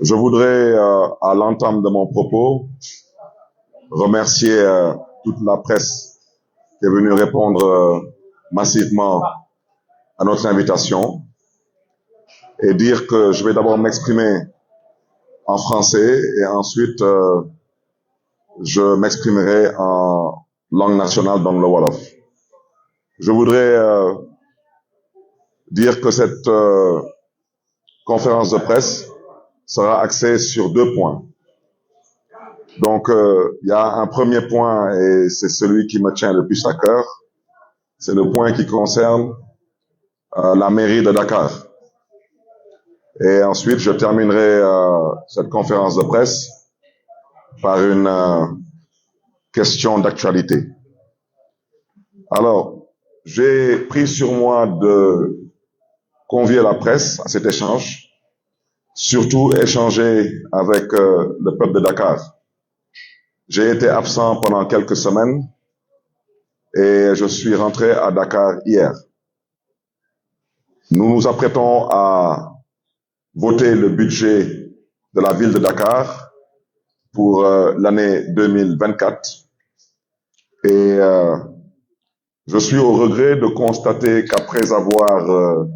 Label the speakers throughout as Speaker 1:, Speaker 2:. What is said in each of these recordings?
Speaker 1: Je voudrais, à l'entame de mon propos, remercier toute la presse qui est venue répondre massivement à notre invitation et dire que je vais d'abord m'exprimer en français et ensuite je m'exprimerai en langue nationale, donc le Wolof. Je voudrais dire que cette conférence de presse sera axée sur 2 points. Donc, il y a un premier point et c'est celui qui me tient le plus à cœur. C'est le point qui concerne la mairie de Dakar. Et ensuite, je terminerai cette conférence de presse par une question d'actualité. Alors, j'ai pris sur moi de convier la presse à cet échange, surtout échanger avec le peuple de Dakar. J'ai été absent pendant quelques semaines et je suis rentré à Dakar hier. Nous nous apprêtons à voter le budget de la ville de Dakar pour l'année 2024 et je suis au regret de constater qu'après avoir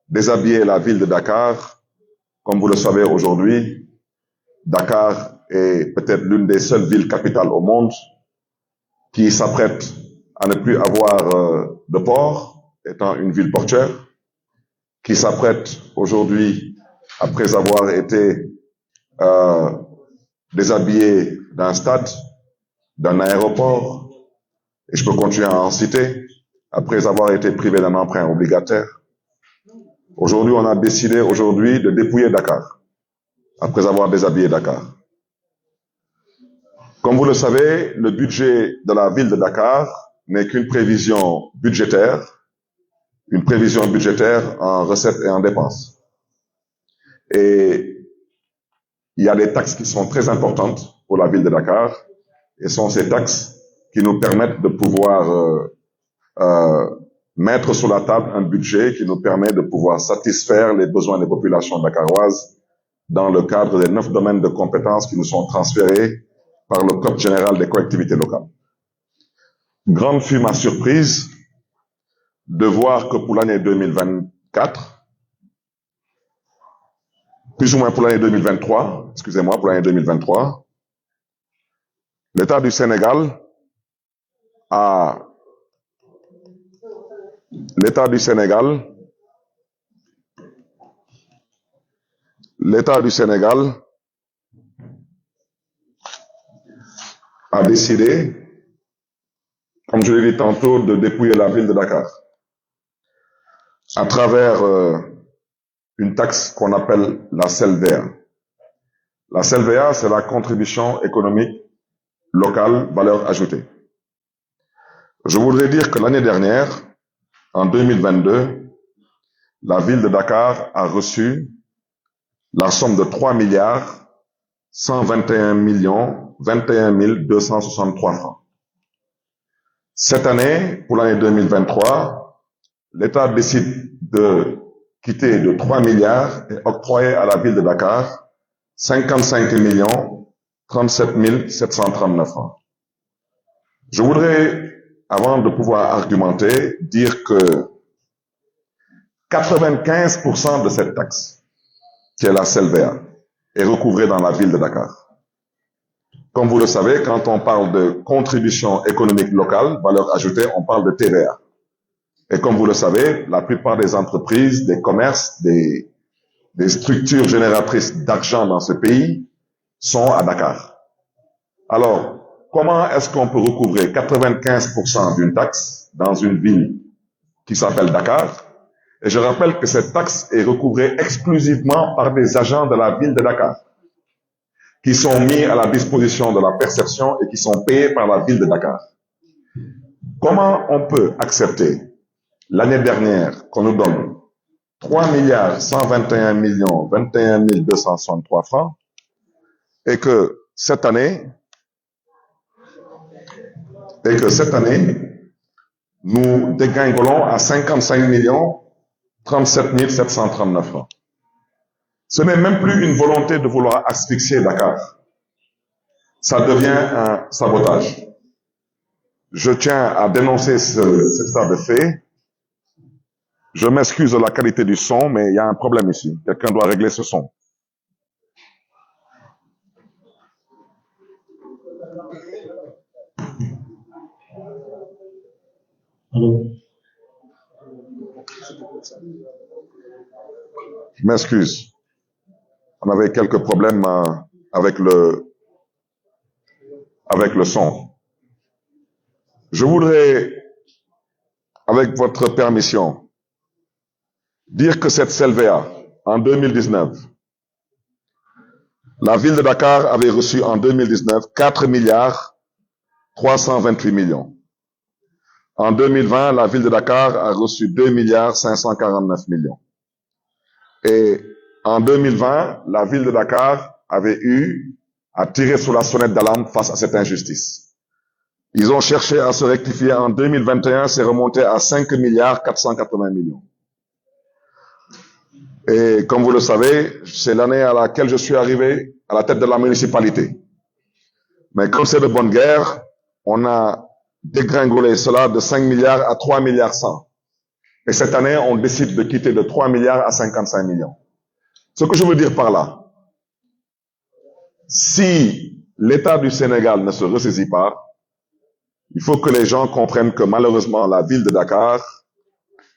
Speaker 1: déshabillé la ville de Dakar, comme vous le savez aujourd'hui, Dakar est peut-être l'une des seules villes capitales au monde qui s'apprête à ne plus avoir de port, étant une ville portuaire, qui s'apprête aujourd'hui, après avoir été déshabillé d'un stade, d'un aéroport, et je peux continuer à en citer, après avoir été privé d'un emprunt obligataire. Aujourd'hui, on a décidé de dépouiller Dakar, après avoir déshabillé Dakar. Comme vous le savez, le budget de la ville de Dakar n'est qu'une prévision budgétaire en recettes et en dépenses. Et il y a des taxes qui sont très importantes pour la ville de Dakar, et sont ces taxes qui nous permettent de pouvoir mettre sur la table un budget qui nous permet de pouvoir satisfaire les besoins des populations dakaroises dans le cadre des 9 domaines de compétences qui nous sont transférés par le Code général des collectivités locales. Grande fut ma surprise de voir que pour l'année 2024, plus ou moins pour l'année 2023, excusez-moi, pour l'année 2023, l'État du Sénégal a décidé, comme je l'ai dit tantôt, de dépouiller la ville de Dakar à travers une taxe qu'on appelle la CELVA. La CELVA, c'est la contribution économique locale valeur ajoutée. Je voudrais dire que l'année dernière, en 2022, la ville de Dakar a reçu la somme de 3 milliards 121 millions 21 263 francs. Cette année, pour l'année 2023, l'État décide de quitter de 3 milliards et octroyer à la ville de Dakar 55 millions 37 739 francs. Je voudrais, avant de pouvoir argumenter, dire que 95% de cette taxe, qui est la CELVA, est recouvrée dans la ville de Dakar. Comme vous le savez, quand on parle de contribution économique locale, valeur ajoutée, on parle de TVA. Et comme vous le savez, la plupart des entreprises, des commerces, des structures génératrices d'argent dans ce pays sont à Dakar. Alors, comment est-ce qu'on peut recouvrer 95% d'une taxe dans une ville qui s'appelle Dakar? Et je rappelle que cette taxe est recouvrée exclusivement par des agents de la ville de Dakar, qui sont mis à la disposition de la perception et qui sont payés par la ville de Dakar. Comment on peut accepter l'année dernière qu'on nous donne 3 milliards 121 millions 21 263 francs et que cette année, nous dégringolons à 55 millions 37 739 francs. Ce n'est même plus une volonté de vouloir asphyxier Dakar. Ça devient un sabotage. Je tiens à dénoncer cet état de fait. Je m'excuse de la qualité du son, mais il y a un problème ici. Quelqu'un doit régler ce son.
Speaker 2: Allô?
Speaker 1: Je m'excuse. On avait quelques problèmes avec le son. Je voudrais, avec votre permission, dire que cette CELVEA, en 2019, la ville de Dakar avait reçu en 2019 4 milliards 328 millions. En 2020, la ville de Dakar a reçu 2 milliards 549 millions. Et en 2020, la ville de Dakar avait eu à tirer sur la sonnette d'alarme face à cette injustice. Ils ont cherché à se rectifier. En 2021, c'est remonté à 5 milliards 480 millions. Et comme vous le savez, c'est l'année à laquelle je suis arrivé à la tête de la municipalité. Mais comme c'est de bonne guerre, on a dégringolé cela de 5 milliards à 3 milliards 100. Et cette année, on décide de quitter de 3 milliards à 55 millions. Ce que je veux dire par là, si l'État du Sénégal ne se ressaisit pas, il faut que les gens comprennent que malheureusement, la ville de Dakar,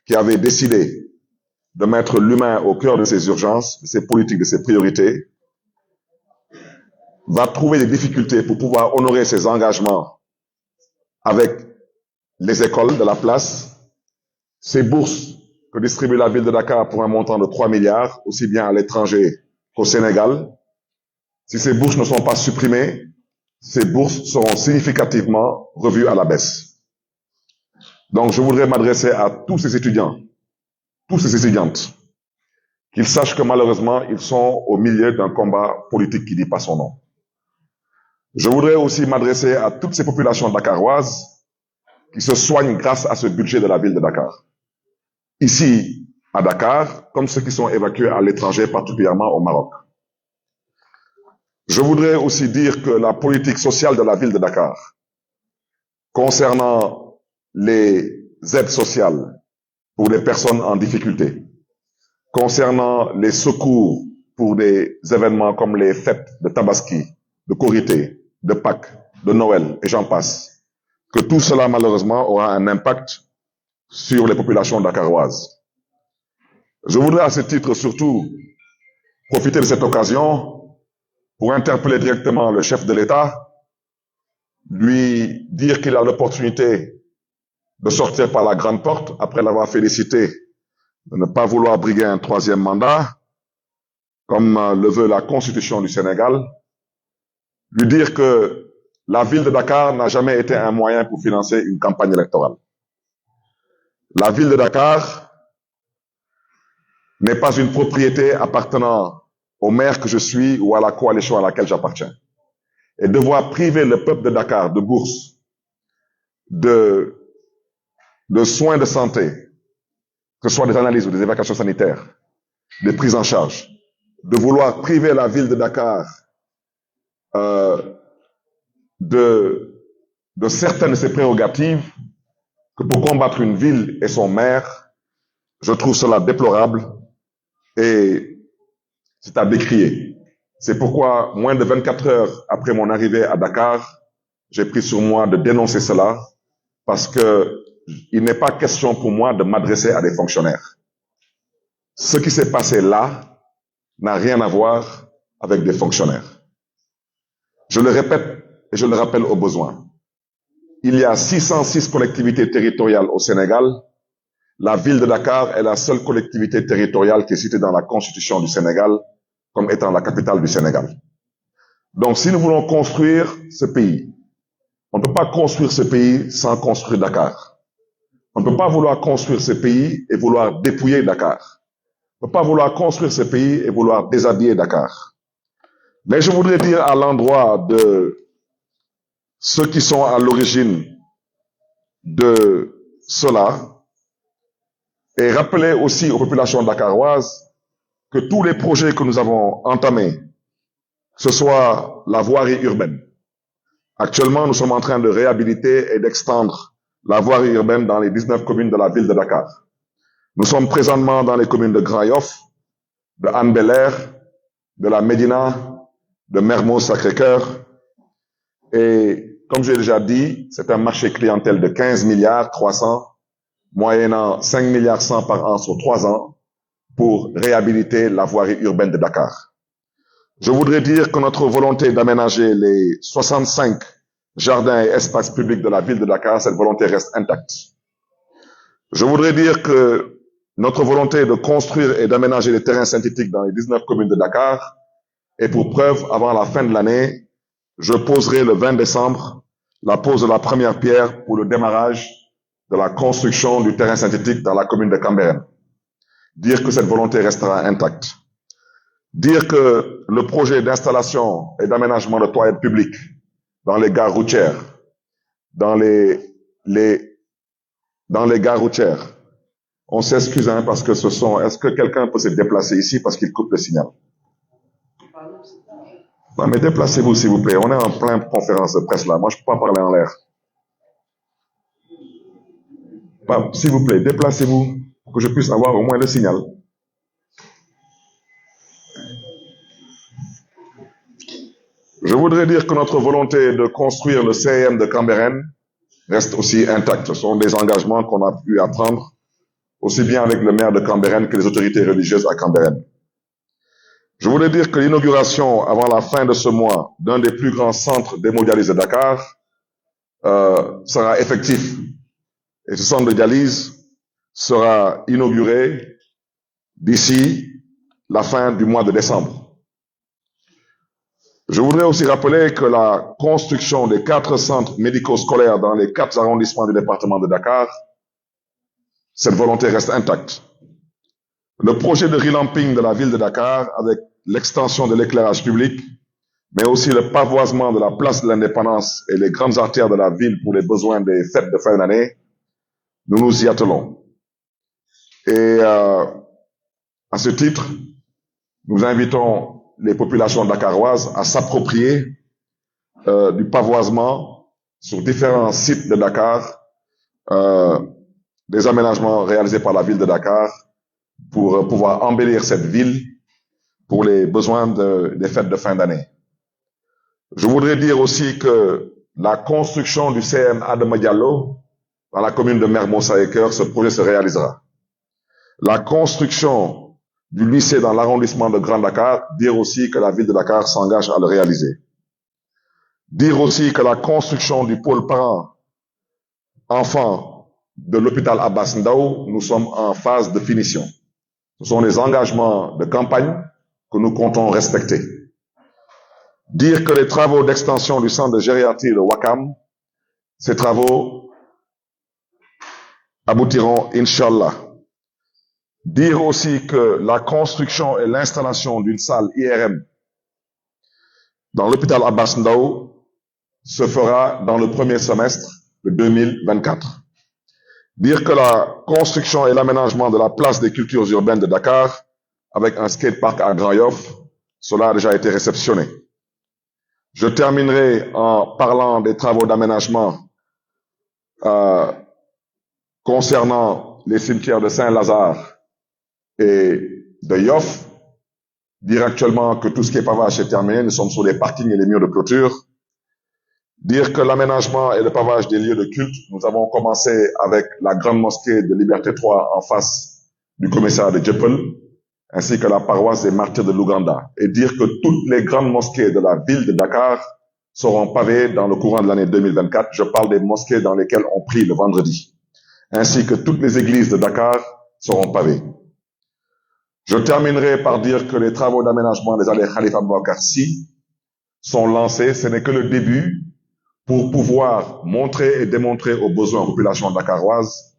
Speaker 1: qui avait décidé de mettre l'humain au cœur de ses urgences, de ses politiques, de ses priorités, va trouver des difficultés pour pouvoir honorer ses engagements avec les écoles de la place, ces bourses que distribue la ville de Dakar pour un montant de 3 milliards, aussi bien à l'étranger qu'au Sénégal. Si ces bourses ne sont pas supprimées, ces bourses seront significativement revues à la baisse. Donc, je voudrais m'adresser à tous ces étudiants, tous ces étudiantes, qu'ils sachent que malheureusement, ils sont au milieu d'un combat politique qui ne dit pas son nom. Je voudrais aussi m'adresser à toutes ces populations dakaroises qui se soignent grâce à ce budget de la ville de Dakar. Ici, à Dakar, comme ceux qui sont évacués à l'étranger, particulièrement au Maroc. Je voudrais aussi dire que la politique sociale de la ville de Dakar, concernant les aides sociales pour les personnes en difficulté, concernant les secours pour des événements comme les fêtes de Tabaski, de Korité, de Pâques, de Noël, et j'en passe, que tout cela, malheureusement, aura un impact sur les populations dakaroises. Je voudrais à ce titre surtout profiter de cette occasion pour interpeller directement le chef de l'État, lui dire qu'il a l'opportunité de sortir par la grande porte après l'avoir félicité de ne pas vouloir briguer un troisième mandat, comme le veut la Constitution du Sénégal, lui dire que la ville de Dakar n'a jamais été un moyen pour financer une campagne électorale. La ville de Dakar n'est pas une propriété appartenant au maire que je suis ou à la coalition à laquelle j'appartiens. Et devoir priver le peuple de Dakar de bourses, de soins de santé, que ce soit des analyses ou des évacuations sanitaires, des prises en charge, de vouloir priver la ville de Dakar de certaines de ses prérogatives, que pour combattre une ville et son maire, je trouve cela déplorable et c'est à décrier. C'est pourquoi, moins de 24 heures après mon arrivée à Dakar, j'ai pris sur moi de dénoncer cela, parce que il n'est pas question pour moi de m'adresser à des fonctionnaires. Ce qui s'est passé là n'a rien à voir avec des fonctionnaires. Je le répète et je le rappelle au besoin. Il y a 606 collectivités territoriales au Sénégal. La ville de Dakar est la seule collectivité territoriale qui est citée dans la Constitution du Sénégal comme étant la capitale du Sénégal. Donc, si nous voulons construire ce pays, on ne peut pas construire ce pays sans construire Dakar. On ne peut pas vouloir construire ce pays et vouloir dépouiller Dakar. On ne peut pas vouloir construire ce pays et vouloir déshabiller Dakar. Mais je voudrais dire à l'endroit de ceux qui sont à l'origine de cela, et rappeler aussi aux populations dakaroises que tous les projets que nous avons entamés, que ce soit la voirie urbaine. Actuellement, nous sommes en train de réhabiliter et d'extendre la voirie urbaine dans les 19 communes de la ville de Dakar. Nous sommes présentement dans les communes de Grand Yoff, de Hann Bel-Air, de la Médina, de Mermoz Sacré-Cœur. Et comme j'ai déjà dit, c'est un marché clientèle de 15 milliards 300, moyennant 5 milliards 100 par an sur 3 ans pour réhabiliter la voirie urbaine de Dakar. Je voudrais dire que notre volonté d'aménager les 65 jardins et espaces publics de la ville de Dakar, cette volonté reste intacte. Je voudrais dire que notre volonté de construire et d'aménager les terrains synthétiques dans les 19 communes de Dakar est pour preuve, avant la fin de l'année, je poserai le 20 décembre la pose de la première pierre pour le démarrage de la construction du terrain synthétique dans la commune de Cambérène. Dire que cette volonté restera intacte. Dire que le projet d'installation et d'aménagement de toilettes publiques dans les gares routières, dans les gares routières, on s'excuse parce que est-ce que quelqu'un peut se déplacer ici parce qu'il coupe le signal? Non, mais déplacez-vous s'il vous plaît, on est en pleine conférence de presse là, moi je peux pas parler en l'air. S'il vous plaît, déplacez-vous pour que je puisse avoir au moins le signal. Je voudrais dire que notre volonté de construire le CIM de Cambérène reste aussi intacte. Ce sont des engagements qu'on a pu prendre aussi bien avec le maire de Cambérène que les autorités religieuses à Cambérène. Je voulais dire que l'inauguration avant la fin de ce mois d'un des plus grands centres d'hémodialyse de Dakar sera effectif. Et ce centre de dialyse sera inauguré d'ici la fin du mois de décembre. Je voudrais aussi rappeler que la construction des 4 centres médico-scolaires dans les 4 arrondissements du département de Dakar, cette volonté reste intacte. Le projet de relamping de la ville de Dakar avec l'extension de l'éclairage public, mais aussi le pavoisement de la place de l'Indépendance et les grandes artères de la ville pour les besoins des fêtes de fin d'année, nous nous y attelons. Et à ce titre, nous invitons les populations dakaroises à s'approprier du pavoisement sur différents sites de Dakar, des aménagements réalisés par la ville de Dakar pour pouvoir embellir cette ville pour les besoins des fêtes de fin d'année. Je voudrais dire aussi que la construction du CM Adama Diallo dans la commune de Mermoz Sacré-Cœur, ce projet se réalisera. La construction du lycée dans l'arrondissement de Grand Dakar, dire aussi que la ville de Dakar s'engage à le réaliser. Dire aussi que la construction du pôle parents-enfants de l'hôpital Abbas Ndao, nous sommes en phase de finition. Ce sont des engagements de campagne que nous comptons respecter. Dire que les travaux d'extension du centre de gériatrie de Wakam, ces travaux aboutiront, Inch'Allah. Dire aussi que la construction et l'installation d'une salle IRM dans l'hôpital Abbas Ndao se fera dans le premier semestre de 2024. Dire que la construction et l'aménagement de la place des cultures urbaines de Dakar avec un skatepark à Grand Yoff, cela a déjà été réceptionné. Je terminerai en parlant des travaux d'aménagement concernant les cimetières de Saint-Lazare et de Yoff. Dire actuellement que tout ce qui est pavage est terminé, nous sommes sur les parkings et les murs de clôture. Dire que l'aménagement et le pavage des lieux de culte, nous avons commencé avec la grande mosquée de Liberté 3 en face du commissariat de Djepel, ainsi que la paroisse des martyrs de l'Ouganda. Et dire que toutes les grandes mosquées de la ville de Dakar seront pavées dans le courant de l'année 2024. Je parle des mosquées dans lesquelles on prie le vendredi. Ainsi que toutes les églises de Dakar seront pavées. Je terminerai par dire que les travaux d'aménagement des allées Khalifa Boubacar Sy sont lancés. Ce n'est que le début pour pouvoir montrer et démontrer aux besoins de la population dakaroise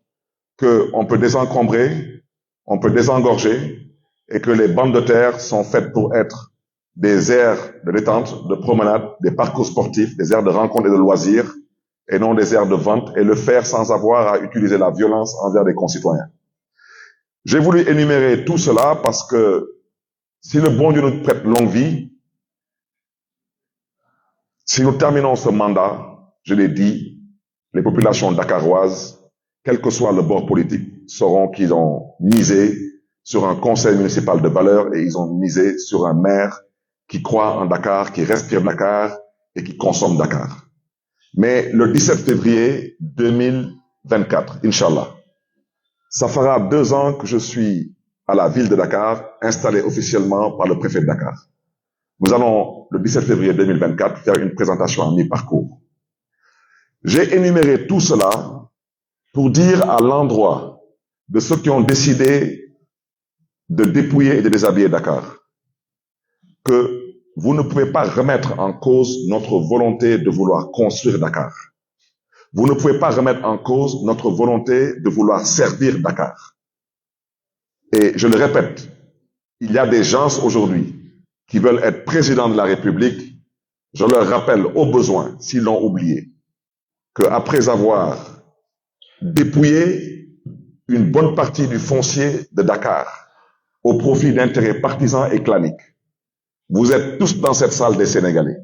Speaker 1: qu'on peut désencombrer, on peut désengorger et que les bandes de terre sont faites pour être des aires de détente, de promenade, des parcours sportifs, des aires de rencontre et de loisirs et non des aires de vente et le faire sans avoir à utiliser la violence envers des concitoyens. J'ai voulu énumérer tout cela parce que Si le bon Dieu nous prête longue vie, si nous terminons ce mandat, je l'ai dit, les populations dakaroises, quel que soit le bord politique, sauront qu'ils ont misé sur un conseil municipal de valeur et ils ont misé sur un maire qui croit en Dakar, qui respire Dakar et qui consomme Dakar. Mais le 17 février 2024, Inch'Allah, ça fera 2 ans que je suis à la ville de Dakar, installé officiellement par le préfet de Dakar. Nous allons, le 17 février 2024, faire une présentation à mi-parcours. J'ai énuméré tout cela pour dire à l'endroit de ceux qui ont décidé de dépouiller et de déshabiller Dakar que vous ne pouvez pas remettre en cause notre volonté de vouloir construire Dakar. Vous ne pouvez pas remettre en cause notre volonté de vouloir servir Dakar. Et je le répète, il y a des gens aujourd'hui qui veulent être président de la République. Je leur rappelle au besoin, s'ils l'ont oublié, qu'après avoir dépouillé une bonne partie du foncier de Dakar au profit d'intérêts partisans et claniques, vous êtes tous dans cette salle des Sénégalais.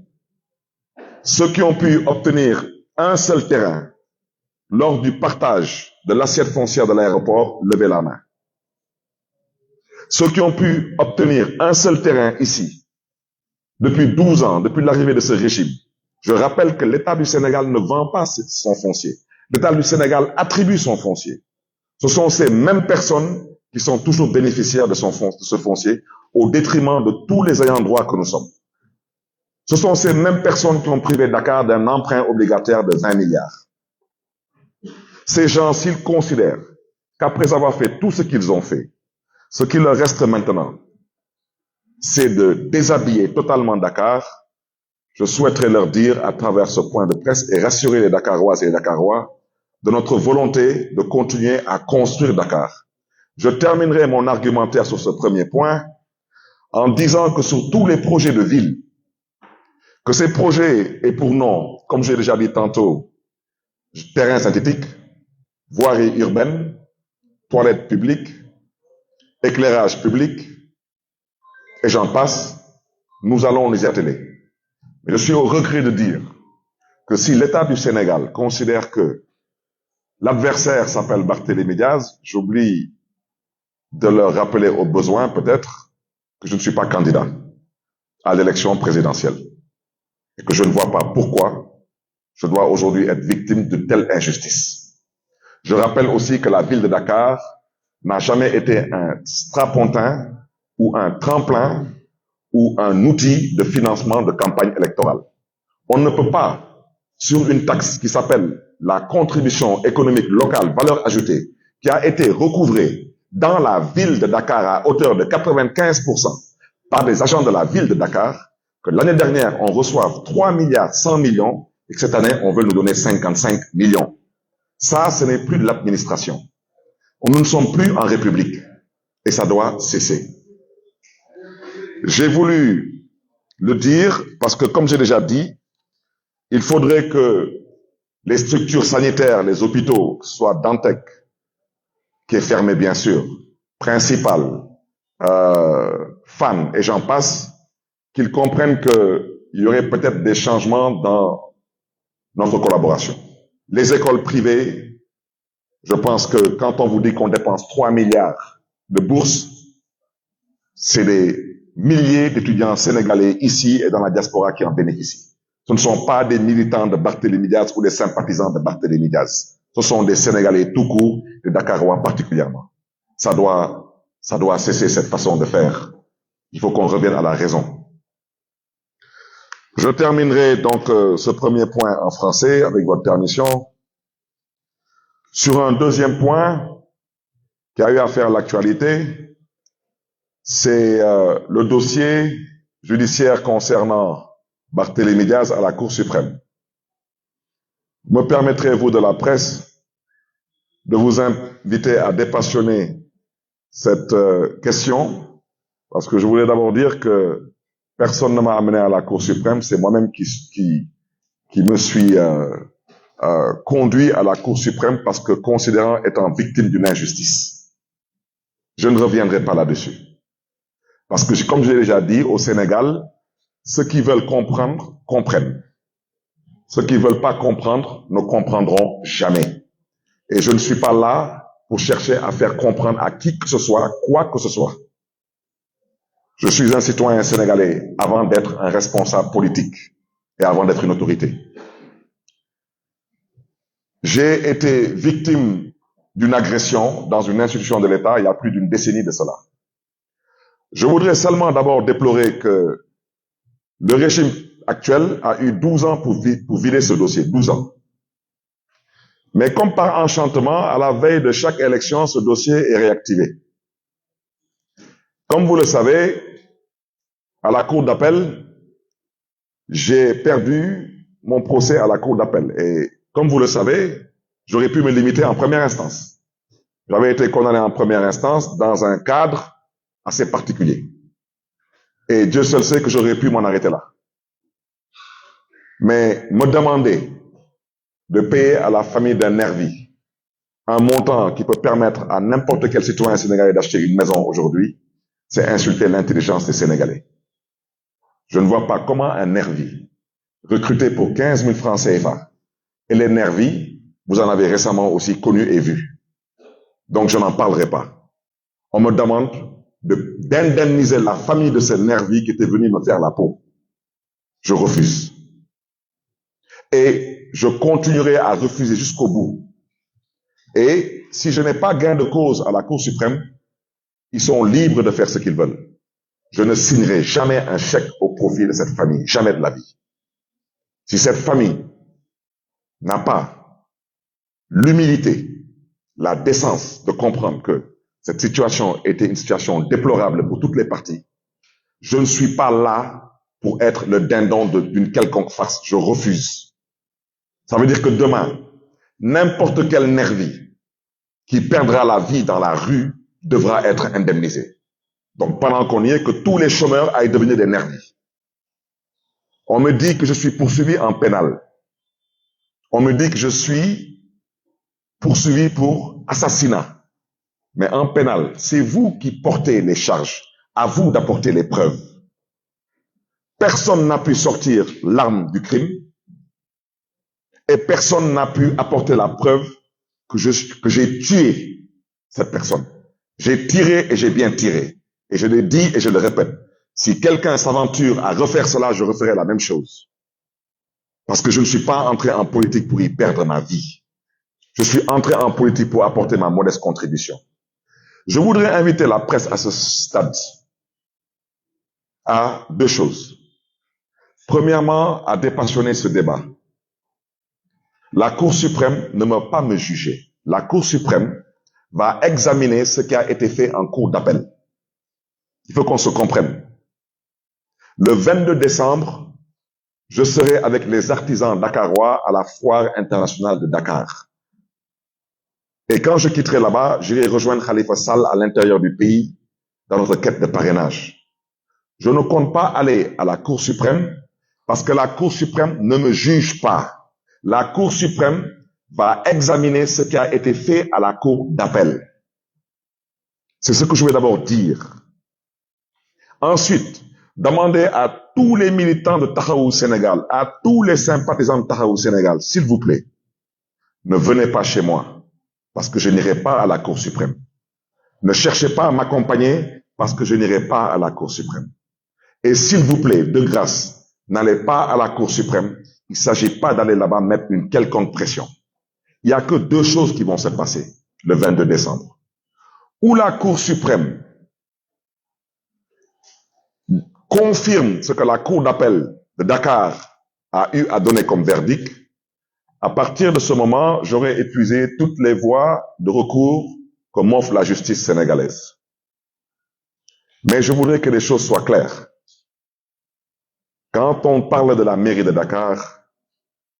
Speaker 1: Ceux qui ont pu obtenir un seul terrain lors du partage de l'assiette foncière de l'aéroport, levez la main. Ceux qui ont pu obtenir un seul terrain ici, depuis 12 ans, depuis l'arrivée de ce régime, je rappelle que l'État du Sénégal ne vend pas son foncier. L'État du Sénégal attribue son foncier. Ce sont ces mêmes personnes qui sont toujours bénéficiaires de ce foncier au détriment de tous les ayants droit que nous sommes. Ce sont ces mêmes personnes qui ont privé Dakar d'un emprunt obligataire de 20 milliards. Ces gens, s'ils considèrent qu'après avoir fait tout ce qu'ils ont fait, ce qu'il leur reste maintenant, c'est de déshabiller totalement Dakar, je souhaiterais leur dire à travers ce point de presse et rassurer les Dakaroises et les Dakarois de notre volonté de continuer à construire Dakar. Je terminerai mon argumentaire sur ce premier point en disant que sur tous les projets de ville, que ces projets aient pour nom, comme j'ai déjà dit tantôt, terrain synthétique, voirie urbaine, toilettes publiques, éclairage public, et j'en passe, nous allons les atteler. Mais je suis au regret de dire que si l'État du Sénégal considère que l'adversaire s'appelle Barthélémy Diaz, j'oublie de leur rappeler au besoin peut-être que je ne suis pas candidat à l'élection présidentielle et que je ne vois pas pourquoi je dois aujourd'hui être victime de telle injustice. Je rappelle aussi que la ville de Dakar n'a jamais été un strapontin ou un tremplin ou un outil de financement de campagne électorale. On ne peut pas, sur une taxe qui s'appelle la contribution économique locale valeur ajoutée, qui a été recouvrée dans la ville de Dakar à hauteur de 95% par des agents de la ville de Dakar, que l'année dernière, on reçoive 3 milliards 100 millions et que cette année, on veut nous donner 55 millions. Ça, ce n'est plus de l'administration. Nous ne sommes plus en République et ça doit cesser. J'ai voulu le dire parce que, comme j'ai déjà dit, il faudrait que les structures sanitaires, les hôpitaux, que ce soit Dantec, qui est fermé bien sûr, Principal, FAN et j'en passe, qu'ils comprennent qu'il y aurait peut-être des changements dans notre collaboration. Les écoles privées, je pense que quand on vous dit qu'on dépense 3 milliards de bourses, c'est des milliers d'étudiants sénégalais ici et dans la diaspora qui en bénéficient. Ce ne sont pas des militants de Barthélémy Diaz ou des sympathisants de Barthélémy Diaz. Ce sont des Sénégalais tout court, des Dakarois particulièrement. Ça doit cesser cette façon de faire. Il faut qu'on revienne à la raison. Je terminerai donc ce premier point en français avec votre permission. Sur un deuxième point qui a eu à faire l'actualité, c'est le dossier judiciaire concernant Barthélémy Diaz à la Cour suprême. Me permettrez-vous de la presse de vous inviter à dépassionner cette question, parce que je voulais d'abord dire que personne ne m'a amené à la Cour suprême, c'est moi-même qui me suis conduit à la Cour suprême parce que considérant étant victime d'une injustice. Je ne reviendrai pas là-dessus. Parce que, comme je l'ai déjà dit, au Sénégal, ceux qui veulent comprendre, comprennent. Ceux qui ne veulent pas comprendre ne comprendront jamais. Et je ne suis pas là pour chercher à faire comprendre à qui que ce soit, quoi que ce soit. Je suis un citoyen sénégalais avant d'être un responsable politique et avant d'être une autorité. J'ai été victime d'une agression dans une institution de l'État il y a plus d'une décennie de cela. Je voudrais seulement d'abord déplorer que le régime actuel a eu 12 ans pour vider ce dossier, 12 ans. Mais comme par enchantement, à la veille de chaque élection, ce dossier est réactivé. Comme vous le savez, à la cour d'appel, j'ai perdu mon procès à la cour d'appel. Et comme vous le savez, j'aurais pu me limiter en première instance. J'avais été condamné en première instance dans un cadre assez particulier. Et Dieu seul sait que j'aurais pu m'en arrêter là. Mais me demander de payer à la famille d'un nervi un montant qui peut permettre à n'importe quel citoyen sénégalais d'acheter une maison aujourd'hui, c'est insulter l'intelligence des Sénégalais. Je ne vois pas comment un nervi recruté pour 15 000 francs CFA, et les nervis, vous en avez récemment aussi connu et vu. Donc je n'en parlerai pas. On me demande d'indemniser la famille de ces nervis qui étaient venus me faire la peau. Je refuse. Et je continuerai à refuser jusqu'au bout. Et si je n'ai pas gain de cause à la Cour suprême, ils sont libres de faire ce qu'ils veulent. Je ne signerai jamais un chèque au profit de cette famille, jamais de la vie. Si cette famille n'a pas l'humilité, la décence de comprendre que cette situation était une situation déplorable pour toutes les parties, je ne suis pas là pour être le dindon d'une quelconque farce. Je refuse. Ça veut dire que demain, n'importe quel nervi qui perdra la vie dans la rue devra être indemnisé. Donc pendant qu'on y est, que tous les chômeurs aillent devenir des nervis. On me dit que je suis poursuivi en pénal. On me dit que je suis poursuivi pour assassinat. Mais en pénal, c'est vous qui portez les charges. À vous d'apporter les preuves. Personne n'a pu sortir l'arme du crime et personne n'a pu apporter la preuve que j'ai tué cette personne. J'ai tiré et j'ai bien tiré. Et je le dis et je le répète. Si quelqu'un s'aventure à refaire cela, je referai la même chose. Parce que je ne suis pas entré en politique pour y perdre ma vie. Je suis entré en politique pour apporter ma modeste contribution. Je voudrais inviter la presse à ce stade à deux choses. Premièrement, à dépassionner ce débat. La Cour suprême ne va pas me juger. La Cour suprême va examiner ce qui a été fait en cour d'appel. Il faut qu'on se comprenne. Le 22 décembre, je serai avec les artisans dakarois à la foire internationale de Dakar. Et quand je quitterai là-bas, j'irai rejoindre Khalifa Sall à l'intérieur du pays dans notre quête de parrainage. Je ne compte pas aller à la Cour suprême parce que la Cour suprême ne me juge pas. La Cour suprême va examiner ce qui a été fait à la Cour d'appel. C'est ce que je vais d'abord dire. Ensuite, demander à tous les militants de Taxawu Sénégal, à tous les sympathisants de Taxawu Sénégal, s'il vous plaît, ne venez pas chez moi parce que je n'irai pas à la Cour suprême. Ne cherchez pas à m'accompagner parce que je n'irai pas à la Cour suprême. Et s'il vous plaît, de grâce, n'allez pas à la Cour suprême. Il ne s'agit pas d'aller là-bas mettre une quelconque pression. Il n'y a que deux choses qui vont se passer le 22 décembre. Ou la Cour suprême confirme ce que la Cour d'appel de Dakar a eu à donner comme verdict. À partir de ce moment, j'aurai épuisé toutes les voies de recours que m'offre la justice sénégalaise. Mais je voudrais que les choses soient claires. Quand on parle de la mairie de Dakar,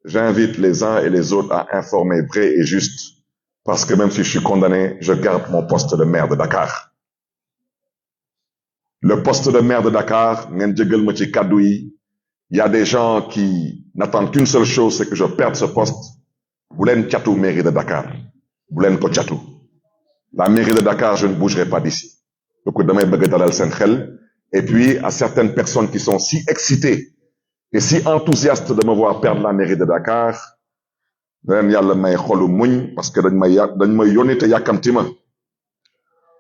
Speaker 1: j'invite les uns et les autres à informer vrai et juste, parce que même si je suis condamné, je garde mon poste de maire de Dakar. Le poste de maire de Dakar, il y a des gens qui n'attendent qu'une seule chose, c'est que je perde ce poste. Boulen Tchatou, mairie de Dakar. Boulen Ko Tchatou. La mairie de Dakar, je ne bougerai pas d'ici. Donc, demain, bëgg dalal sen xel, Et puis, à certaines personnes qui sont si excitées et si enthousiastes de me voir perdre la mairie de Dakar, parce que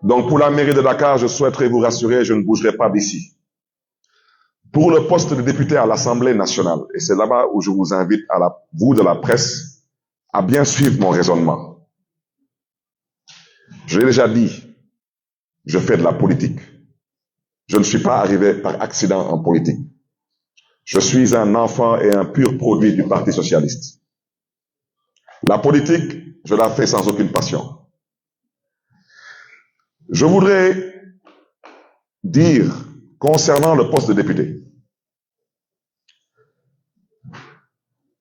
Speaker 1: donc, pour la mairie de Dakar, je souhaiterais vous rassurer, je ne bougerai pas d'ici. Pour le poste de député à l'Assemblée nationale, et c'est là-bas où je vous invite, vous de la presse, à bien suivre mon raisonnement. Je l'ai déjà dit, je fais de la politique. Je ne suis pas arrivé par accident en politique. Je suis un enfant et un pur produit du Parti socialiste. La politique, je la fais sans aucune passion. Je voudrais dire, concernant le poste de député,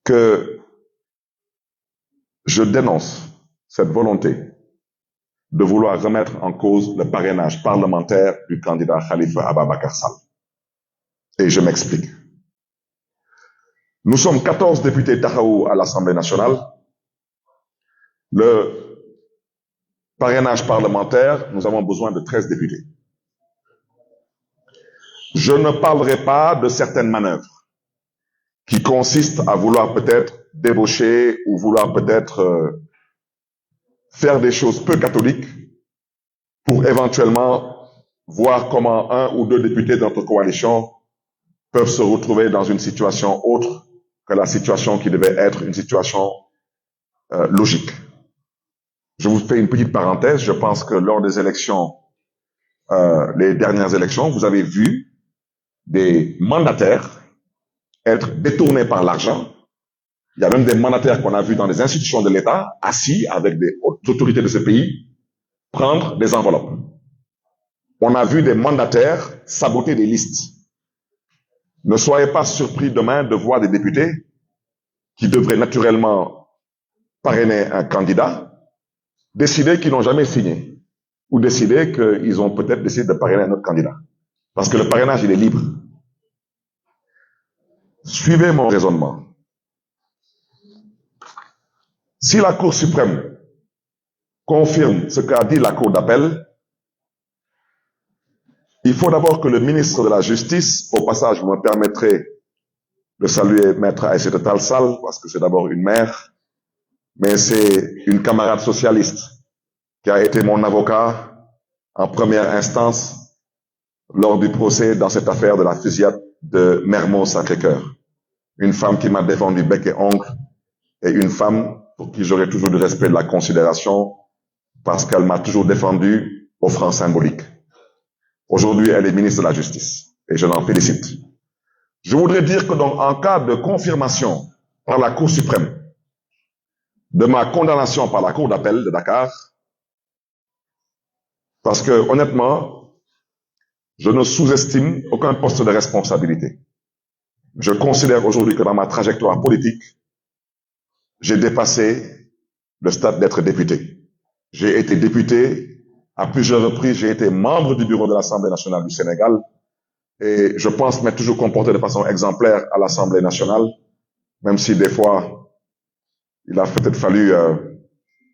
Speaker 1: que je dénonce cette volonté de vouloir remettre en cause le parrainage parlementaire du candidat Khalifa Ababakar Sall. Et je m'explique. Nous sommes 14 députés Tahaou à l'Assemblée nationale. Le parrainage parlementaire, nous avons besoin de 13 députés. Je ne parlerai pas de certaines manœuvres qui consistent à vouloir peut-être débaucher ou vouloir peut-être faire des choses peu catholiques pour éventuellement voir comment un ou deux députés de notre coalition peuvent se retrouver dans une situation autre que la situation qui devait être une situation logique. Je vous fais une petite parenthèse. Je pense que lors des élections, les dernières élections, vous avez vu des mandataires être détournés par l'argent. Il y a même des mandataires qu'on a vus dans les institutions de l'État, assis avec des hautes autorités de ce pays, prendre des enveloppes. On a vu des mandataires saboter des listes. Ne soyez pas surpris demain de voir des députés qui devraient naturellement parrainer un candidat, décider qu'ils n'ont jamais signé, ou décider qu'ils ont peut-être décidé de parrainer un autre candidat. Parce que le parrainage, il est libre. Suivez mon raisonnement. Si la Cour suprême confirme ce qu'a dit la Cour d'appel, il faut d'abord que le ministre de la Justice, au passage, vous me permettrez de saluer Maître Aïssata Tall Sall, parce que c'est d'abord une mère, mais c'est une camarade socialiste qui a été mon avocat en première instance lors du procès dans cette affaire de la fusillade de Mermoz-Sacré-Cœur. Une femme qui m'a défendu bec et ongle et une femme pour qui j'aurai toujours du respect et de la considération parce qu'elle m'a toujours défendu au franc symbolique. Aujourd'hui, elle est ministre de la Justice et je l'en félicite. Je voudrais dire que donc, en cas de confirmation par la Cour suprême de ma condamnation par la Cour d'appel de Dakar, parce que honnêtement, je ne sous-estime aucun poste de responsabilité. Je considère aujourd'hui que dans ma trajectoire politique, j'ai dépassé le stade d'être député. J'ai été député à plusieurs reprises, j'ai été membre du bureau de l'Assemblée nationale du Sénégal et je pense m'être toujours comporté de façon exemplaire à l'Assemblée nationale, même si des fois, il a peut-être fallu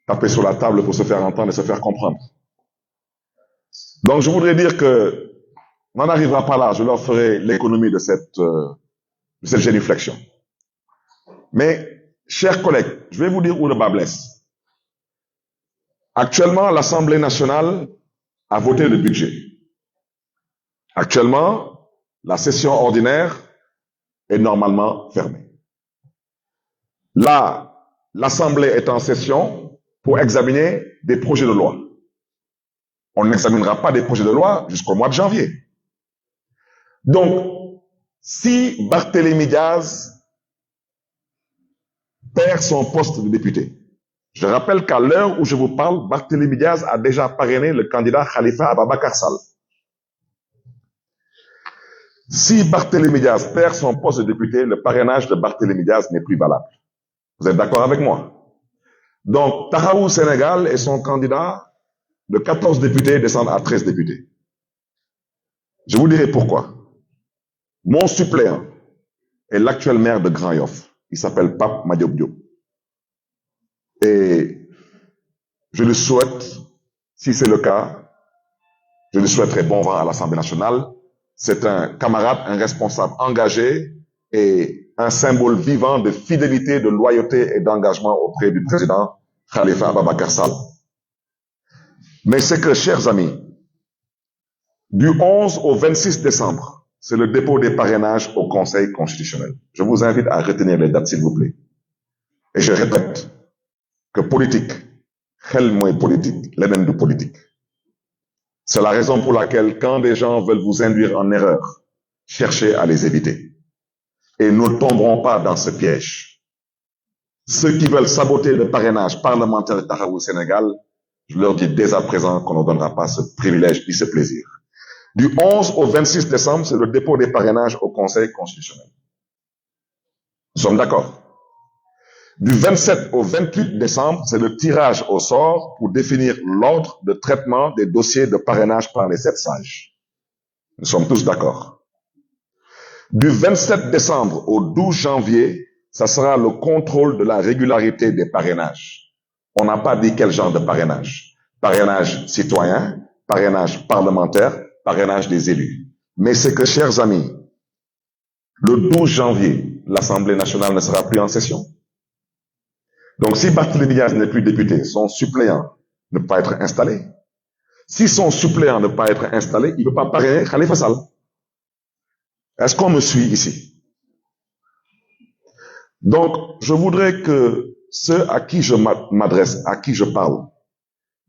Speaker 1: taper sur la table pour se faire entendre et se faire comprendre. Donc je voudrais dire que on n'en arrivera pas là, je leur ferai l'économie de cette génuflexion. Mais, chers collègues, je vais vous dire où le bas blesse. Actuellement, l'Assemblée nationale a voté le budget. Actuellement, la session ordinaire est normalement fermée. Là, l'Assemblée est en session pour examiner des projets de loi. On n'examinera pas des projets de loi jusqu'au mois de janvier. Donc, si Barthélémy Diaz perd son poste de député, je rappelle qu'à l'heure où je vous parle, Barthélémy Diaz a déjà parrainé le candidat Khalifa Ababakar Sall. Si Barthélémy Diaz perd son poste de député, le parrainage de Barthélémy Diaz n'est plus valable. Vous êtes d'accord avec moi? Donc, Tahaou Sénégal et son candidat de 14 députés descendent à 13 députés. Je vous dirai pourquoi. Mon suppléant est l'actuel maire de Grand Yoff. Il s'appelle Pape Madiop Diop. Et je lui souhaite, si c'est le cas, je lui souhaiterai bon vent à l'Assemblée nationale. C'est un camarade, un responsable engagé et un symbole vivant de fidélité, de loyauté et d'engagement auprès du président Khalifa Ababakar Sall. Mais c'est que, chers amis, du 11 au 26 décembre, c'est le dépôt des parrainages au Conseil constitutionnel. Je vous invite à retenir les dates, s'il vous plaît. Et je répète que politique, xel mooy politique, leneen du politique. C'est la raison pour laquelle, quand des gens veulent vous induire en erreur, cherchez à les éviter. Et nous ne tomberons pas dans ce piège. Ceux qui veulent saboter le parrainage parlementaire de Taxawu au Sénégal, je leur dis dès à présent qu'on ne donnera pas ce privilège ni ce plaisir. Du 11 au 26 décembre, c'est le dépôt des parrainages au Conseil constitutionnel. Nous sommes d'accord. Du 27 au 28 décembre, c'est le tirage au sort pour définir l'ordre de traitement des dossiers de parrainage par les 7 sages. Nous sommes tous d'accord. Du 27 décembre au 12 janvier, ça sera le contrôle de la régularité des parrainages. On n'a pas dit quel genre de parrainage. Parrainage citoyen, parrainage parlementaire, parrainage des élus. Mais c'est que, chers amis, le 12 janvier, l'Assemblée nationale ne sera plus en session. Donc, si Barthélémy Dias n'est plus député, son suppléant ne peut pas être installé. Si son suppléant ne peut pas être installé, il ne peut pas parrainer Khalifa Sall. Est-ce qu'on me suit ici? Donc, je voudrais que ceux à qui je m'adresse, à qui je parle,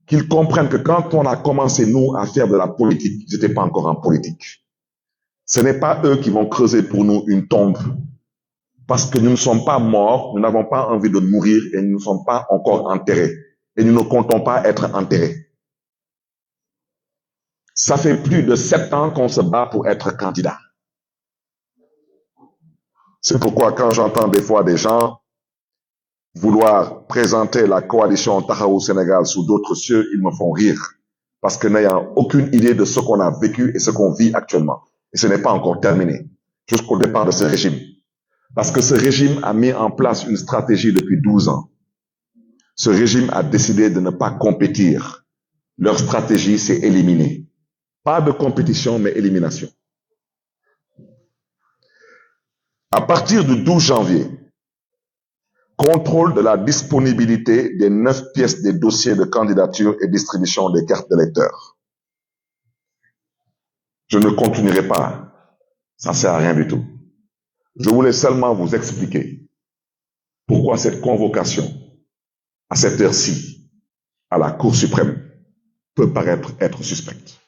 Speaker 1: qu'ils comprennent que quand on a commencé, nous, à faire de la politique, ils n'étaient pas encore en politique. Ce n'est pas eux qui vont creuser pour nous une tombe. Parce que nous ne sommes pas morts, nous n'avons pas envie de mourir et nous ne sommes pas encore enterrés. Et nous ne comptons pas être enterrés. Ça fait plus de 7 ans qu'on se bat pour être candidat. C'est pourquoi quand j'entends des fois des gens vouloir présenter la coalition Taxawu Sénégal sous d'autres cieux, ils me font rire. Parce que n'ayant aucune idée de ce qu'on a vécu et ce qu'on vit actuellement. Et ce n'est pas encore terminé. Jusqu'au départ de ce régime. Parce que ce régime a mis en place une stratégie depuis 12 ans. Ce régime a décidé de ne pas compétir. Leur stratégie, c'est éliminer. Pas de compétition, mais élimination. À partir du 12 janvier, contrôle de la disponibilité des 9 pièces des dossiers de candidature et distribution des cartes d'électeurs. Je ne continuerai pas. Ça ne sert à rien du tout. Je voulais seulement vous expliquer pourquoi cette convocation à cette heure-ci à la Cour suprême peut paraître être suspecte.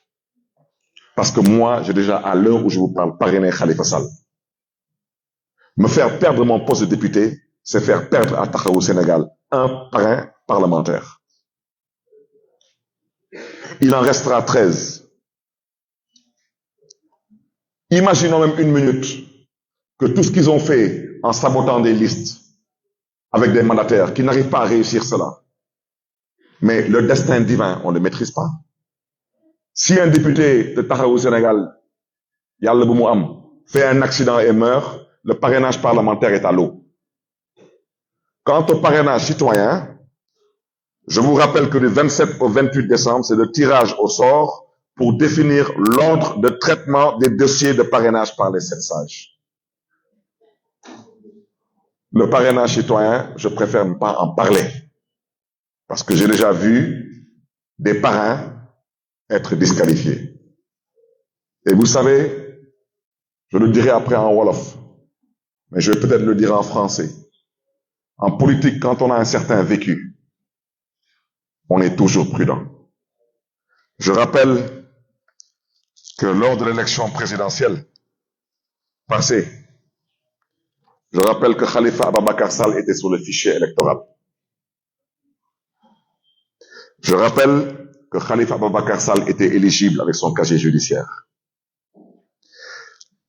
Speaker 1: Parce que moi, j'ai déjà, à l'heure où je vous parle, parrainé Khalifa Sall. Me faire perdre mon poste de député, c'est faire perdre à Taxawu Sénégal un parrain parlementaire. Il en restera 13. Imaginons même une minute que tout ce qu'ils ont fait en sabotant des listes avec des mandataires qui n'arrivent pas à réussir cela. Mais le destin divin, on ne le maîtrise pas. Si un député de Taxawu Sénégal, Yalla bu mu am, fait un accident et meurt, le parrainage parlementaire est à l'eau. Quant au parrainage citoyen, je vous rappelle que du 27 au 28 décembre, c'est le tirage au sort pour définir l'ordre de traitement des dossiers de parrainage par les 7 sages. Le parrainage citoyen, je préfère ne pas en parler. Parce que j'ai déjà vu des parrains être disqualifiés. Et vous savez, je le dirai après en Wolof, mais je vais peut-être le dire en français. En politique, quand on a un certain vécu, on est toujours prudent. Je rappelle que lors de l'élection présidentielle passée, je rappelle que Khalifa Ababakar Sall était sur le fichier électoral. Je rappelle que Khalifa Ababakar Sall était éligible avec son casier judiciaire.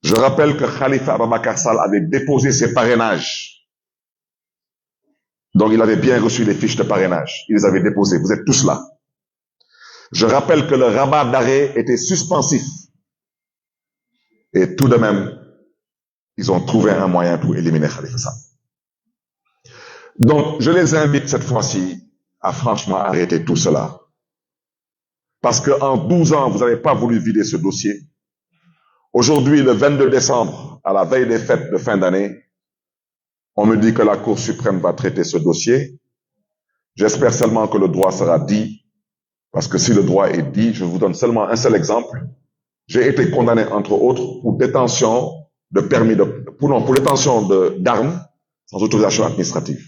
Speaker 1: Je rappelle que Khalifa Ababakar Sall avait déposé ses parrainages. Donc il avait bien reçu les fiches de parrainage. Il les avait déposées. Vous êtes tous là. Je rappelle que le rabat d'arrêt était suspensif. Et tout de même, ils ont trouvé un moyen pour éliminer Khalifa Sall. Donc, je les invite cette fois-ci à franchement arrêter tout cela. Parce qu'en 12 ans, vous n'avez pas voulu vider ce dossier. Aujourd'hui, le 22 décembre, à la veille des fêtes de fin d'année, on me dit que la Cour suprême va traiter ce dossier. J'espère seulement que le droit sera dit, parce que si le droit est dit, je vous donne seulement un seul exemple. J'ai été condamné, entre autres, pour détention de permis pour détention d'armes sans autorisation administrative.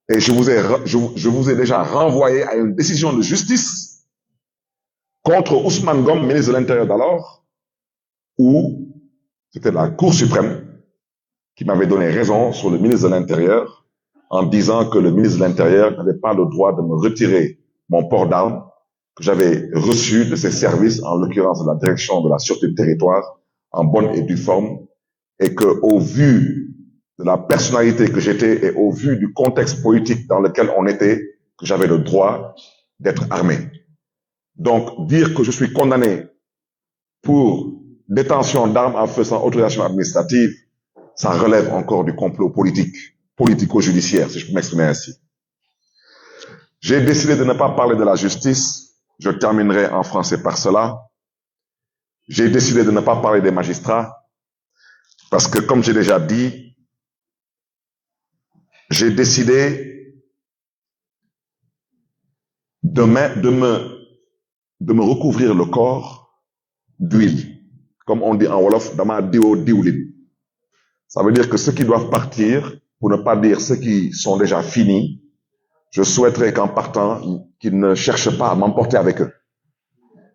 Speaker 1: Et je vous ai déjà renvoyé à une décision de justice contre Ousmane Ngom, ministre de l'Intérieur d'alors, où c'était la Cour suprême qui m'avait donné raison sur le ministre de l'Intérieur en disant que le ministre de l'Intérieur n'avait pas le droit de me retirer mon port d'armes que j'avais reçu de ses services, en l'occurrence de la direction de la sûreté du territoire, en bonne et due forme, et que, au vu de la personnalité que j'étais et au vu du contexte politique dans lequel on était, que j'avais le droit d'être armé. Donc, dire que je suis condamné pour détention d'armes à feu sans autorisation administrative, ça relève encore du complot politique, politico-judiciaire, si je peux m'exprimer ainsi. J'ai décidé de ne pas parler de la justice. Je terminerai en français par cela. J'ai décidé de ne pas parler des magistrats parce que, comme j'ai déjà dit, j'ai décidé de me recouvrir le corps d'huile. Comme on dit en Wolof, dama diwo diwlin. Ça veut dire que ceux qui doivent partir, pour ne pas dire ceux qui sont déjà finis, je souhaiterais qu'en partant, qu'ils ne cherchent pas à m'emporter avec eux.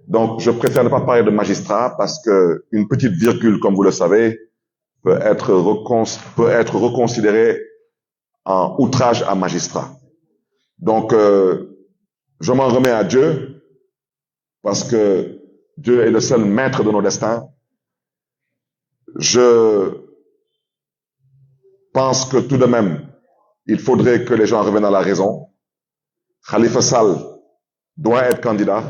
Speaker 1: Donc, je préfère ne pas parler de magistrat parce que une petite virgule, comme vous le savez, peut être reconsidérée en outrage à magistrat. Donc, je m'en remets à Dieu parce que Dieu est le seul maître de nos destins. Je pense que tout de même, il faudrait que les gens reviennent à la raison. Khalifa Sall doit être candidat.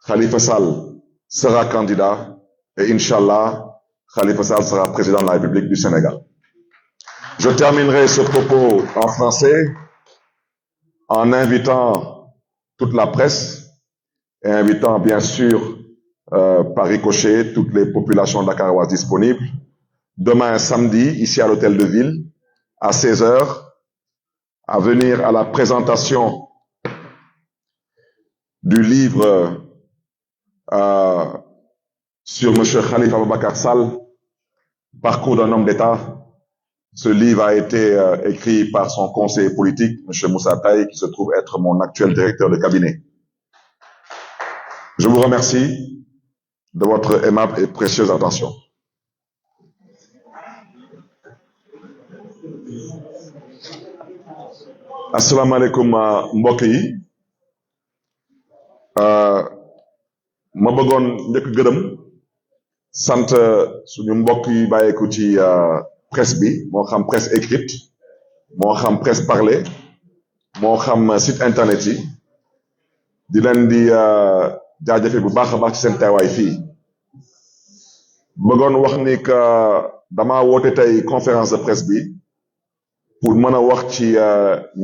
Speaker 1: Khalifa Sall sera candidat. Et Inch'Allah, Khalifa Sall sera président de la République du Sénégal. Je terminerai ce propos en français en invitant toute la presse et invitant bien sûr par ricochet toutes les populations dakaroises disponibles. Demain samedi, ici à l'hôtel de ville, à 16h, à venir à la présentation du livre sur M. Khalifa Abubakar Sall, Parcours d'un homme d'État. Ce livre a été écrit par son conseiller politique, M. Moussa Taye, qui se trouve être mon actuel directeur de cabinet. Je vous remercie de votre aimable et précieuse attention. Assalamu alaikum mbokk yi ma bëggoon njëkk gërëm sant suñu mbokk yi bàyyeeku ci presse bi moo xam presse écrite moo xam presse parlée moo xam site internet yi di leen di jaajëfe bu baax a baax ci seen teewaay fii bëggoon wax ni que dama woote tey conférence de presse bi pour mën a wax ci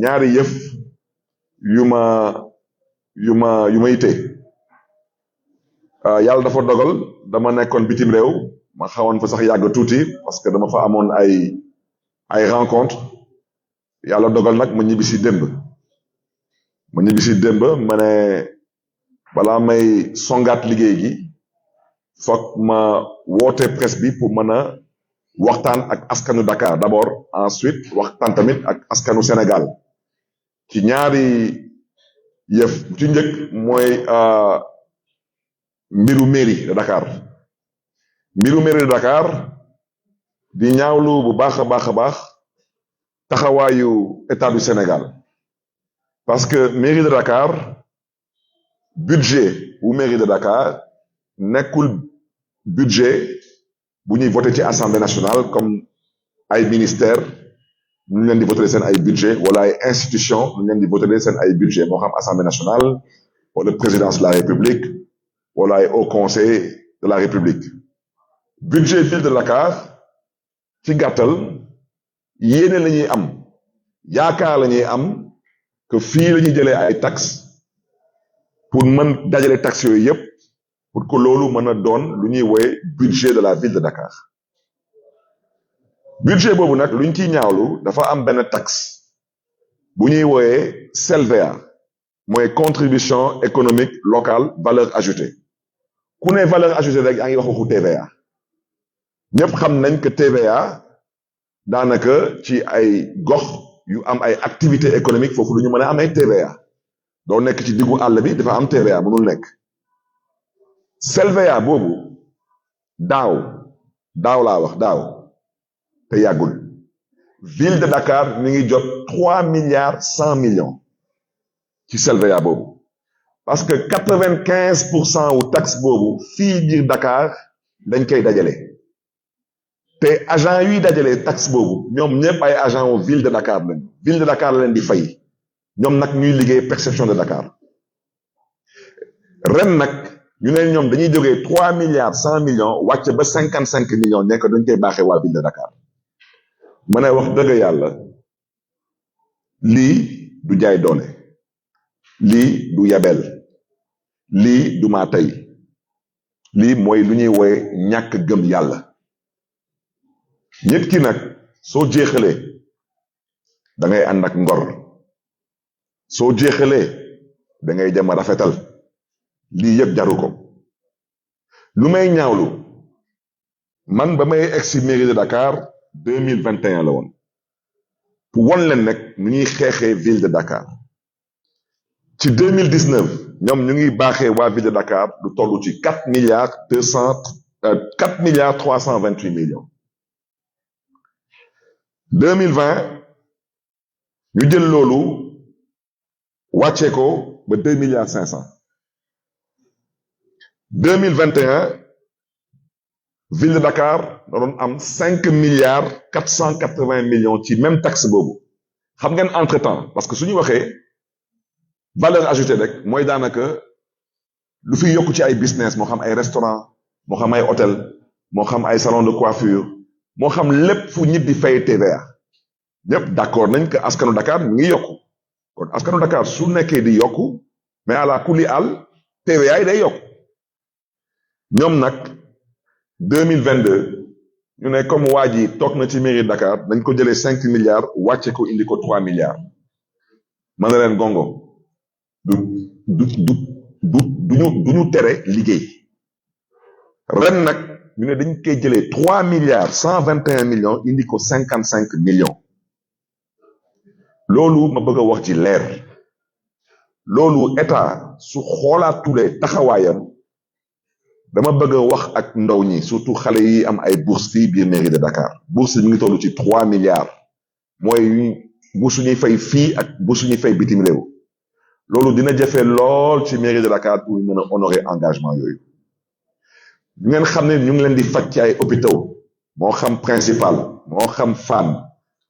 Speaker 1: ñaari yëf yu ma yite yàlla dafa dogal dama nekkoon bitim réew ma xawoon fa sax yàgg tuuti parce que dama fa amoon ay rencontre yàlla dogal nag ma ñibbisi démb ma ne balaa may songaat liggéey gi foog ma woote presse bi pour mën a waxtaan ak askanu Dakar d'abord ensuite waxtaan tamit ak askanu Sénégal ci ñaari yëf ci njëkk mooy mbiru mairie de Dakar di ñaawlu bu baax a baax taxawaayu état du Sénégal parce que mairie de Dakar budget bu mairie de Dakar nekkul budget bu ñuy voté ci assemblée nationale comme ay ministère ñu leen di voté seen ay budget wala ay institution ñu leen di voté seen ay budget moo xam assemblée nationale wala présidence de la république wala ay haut conseil de la république budget ville de Dakar ci gàttal yéene la ñuy am yaakaar la ñuy am que fii la ñuy jëlee ay taxes pour mën dajale taxes yooyu yëpp pour que loolu mën a doon lu ñuy woowe budget de la ville de Dakar budget boobu nag luñ ciy ñaawlu dafa am benn taxe bu ñuy woowe CLVA mooy contribution économique locale valeur ajoutée ku ne valeur ajoutée rek yaa ngi wax waxu TVA ñëpp xam nañ que TVA daanaka ci ay gox yu am ay activité économique foofu lu ñu mën a am ay TVA doo nekk ci diggu àll bi dafa am TVA mënul nekk CLVA boobu daaw laa wax daaw te yàggul ville de Dakar mi ngi jot 3,1 milliards ci CLVA boobu parce que 95% wu taxe boobu fii biir Dakar dañ koy dajale te agent yuy dajale taxe boobu ñoom ñëpp ay agent wu ville de Dakar lañ ville de Dakar la leen di fay ñoom nag ñuy liggéey perception de Dakar ren nag ñu ne ñoom dañuy jógee 3,1 milliards wàcc ba 55 millions nekk dañ koy baaxee waa ville de Dakar ma ne wax dëgg yàlla lii du jaay doole lii du yabel lii du maa tey lii mooy lu ñuy woowe ñàkk gëm yàlla nit ki nag soo jeexalee da ngay ànd ak ngor soo jeexalee da ngay jëm a rafetal lii yëpp jaru ko lu may ñaawlu man ba may egsi mairie de Dakar 2021 la woon pour won leen nag nu ñuy xeexee ville de Dakar ci 2019 ñoom ñu ngi baaxee waa ville de Dakar lu toll ci 4,328 millions 2020 ñu jël loolu wàccee ko ba 2,5 milliards 2021 ville de Dakar da doon am 5,480 millions ci même taxe boobu xam ngeen entre temps parce que suñu waxee valeur ajoutée rek mooy daanaka lu fi yokk ci ay business moo xam ay restaurant moo xam ay hôtel moo xam ay salon de coiffure moo xam lépp fu ñit di fay TVA ñëpp d'accord nañ que askanu Dakar mu ngi yokku kon askanu Dakar su nekkee di yokku mais à la kulli àll TVA yi day yokku ñoom nag 2022 ñu ne comme waa ji toog na ci mairie Dakar dañ ko jëlee 5 milliards wàcce ko indi ko 3 milliards ma ne leen gongo duñu tere liggéey ren nag ñu ne dañ koy jëlee 3,121 millions indi ko 55 millions loolu ma bëgg a wax ci leer loolu état su xoolaatulee taxawaayam dama bëgg a wax ak ndaw ñi surtout xale yi am ay bourse fii biir mairie de Dakar bourse yi mi ngi toll ci 3 milliards mooy bourse ñuy fay fii ak bourse ñuy fay bitim réew loolu dina jafe lool ci mairie de Dakar pour mën a honorer engagement yooyu ñu ngeen xam ne ñu ngi leen di faj ci ay hôpitaux moo xam principal moo xam Fann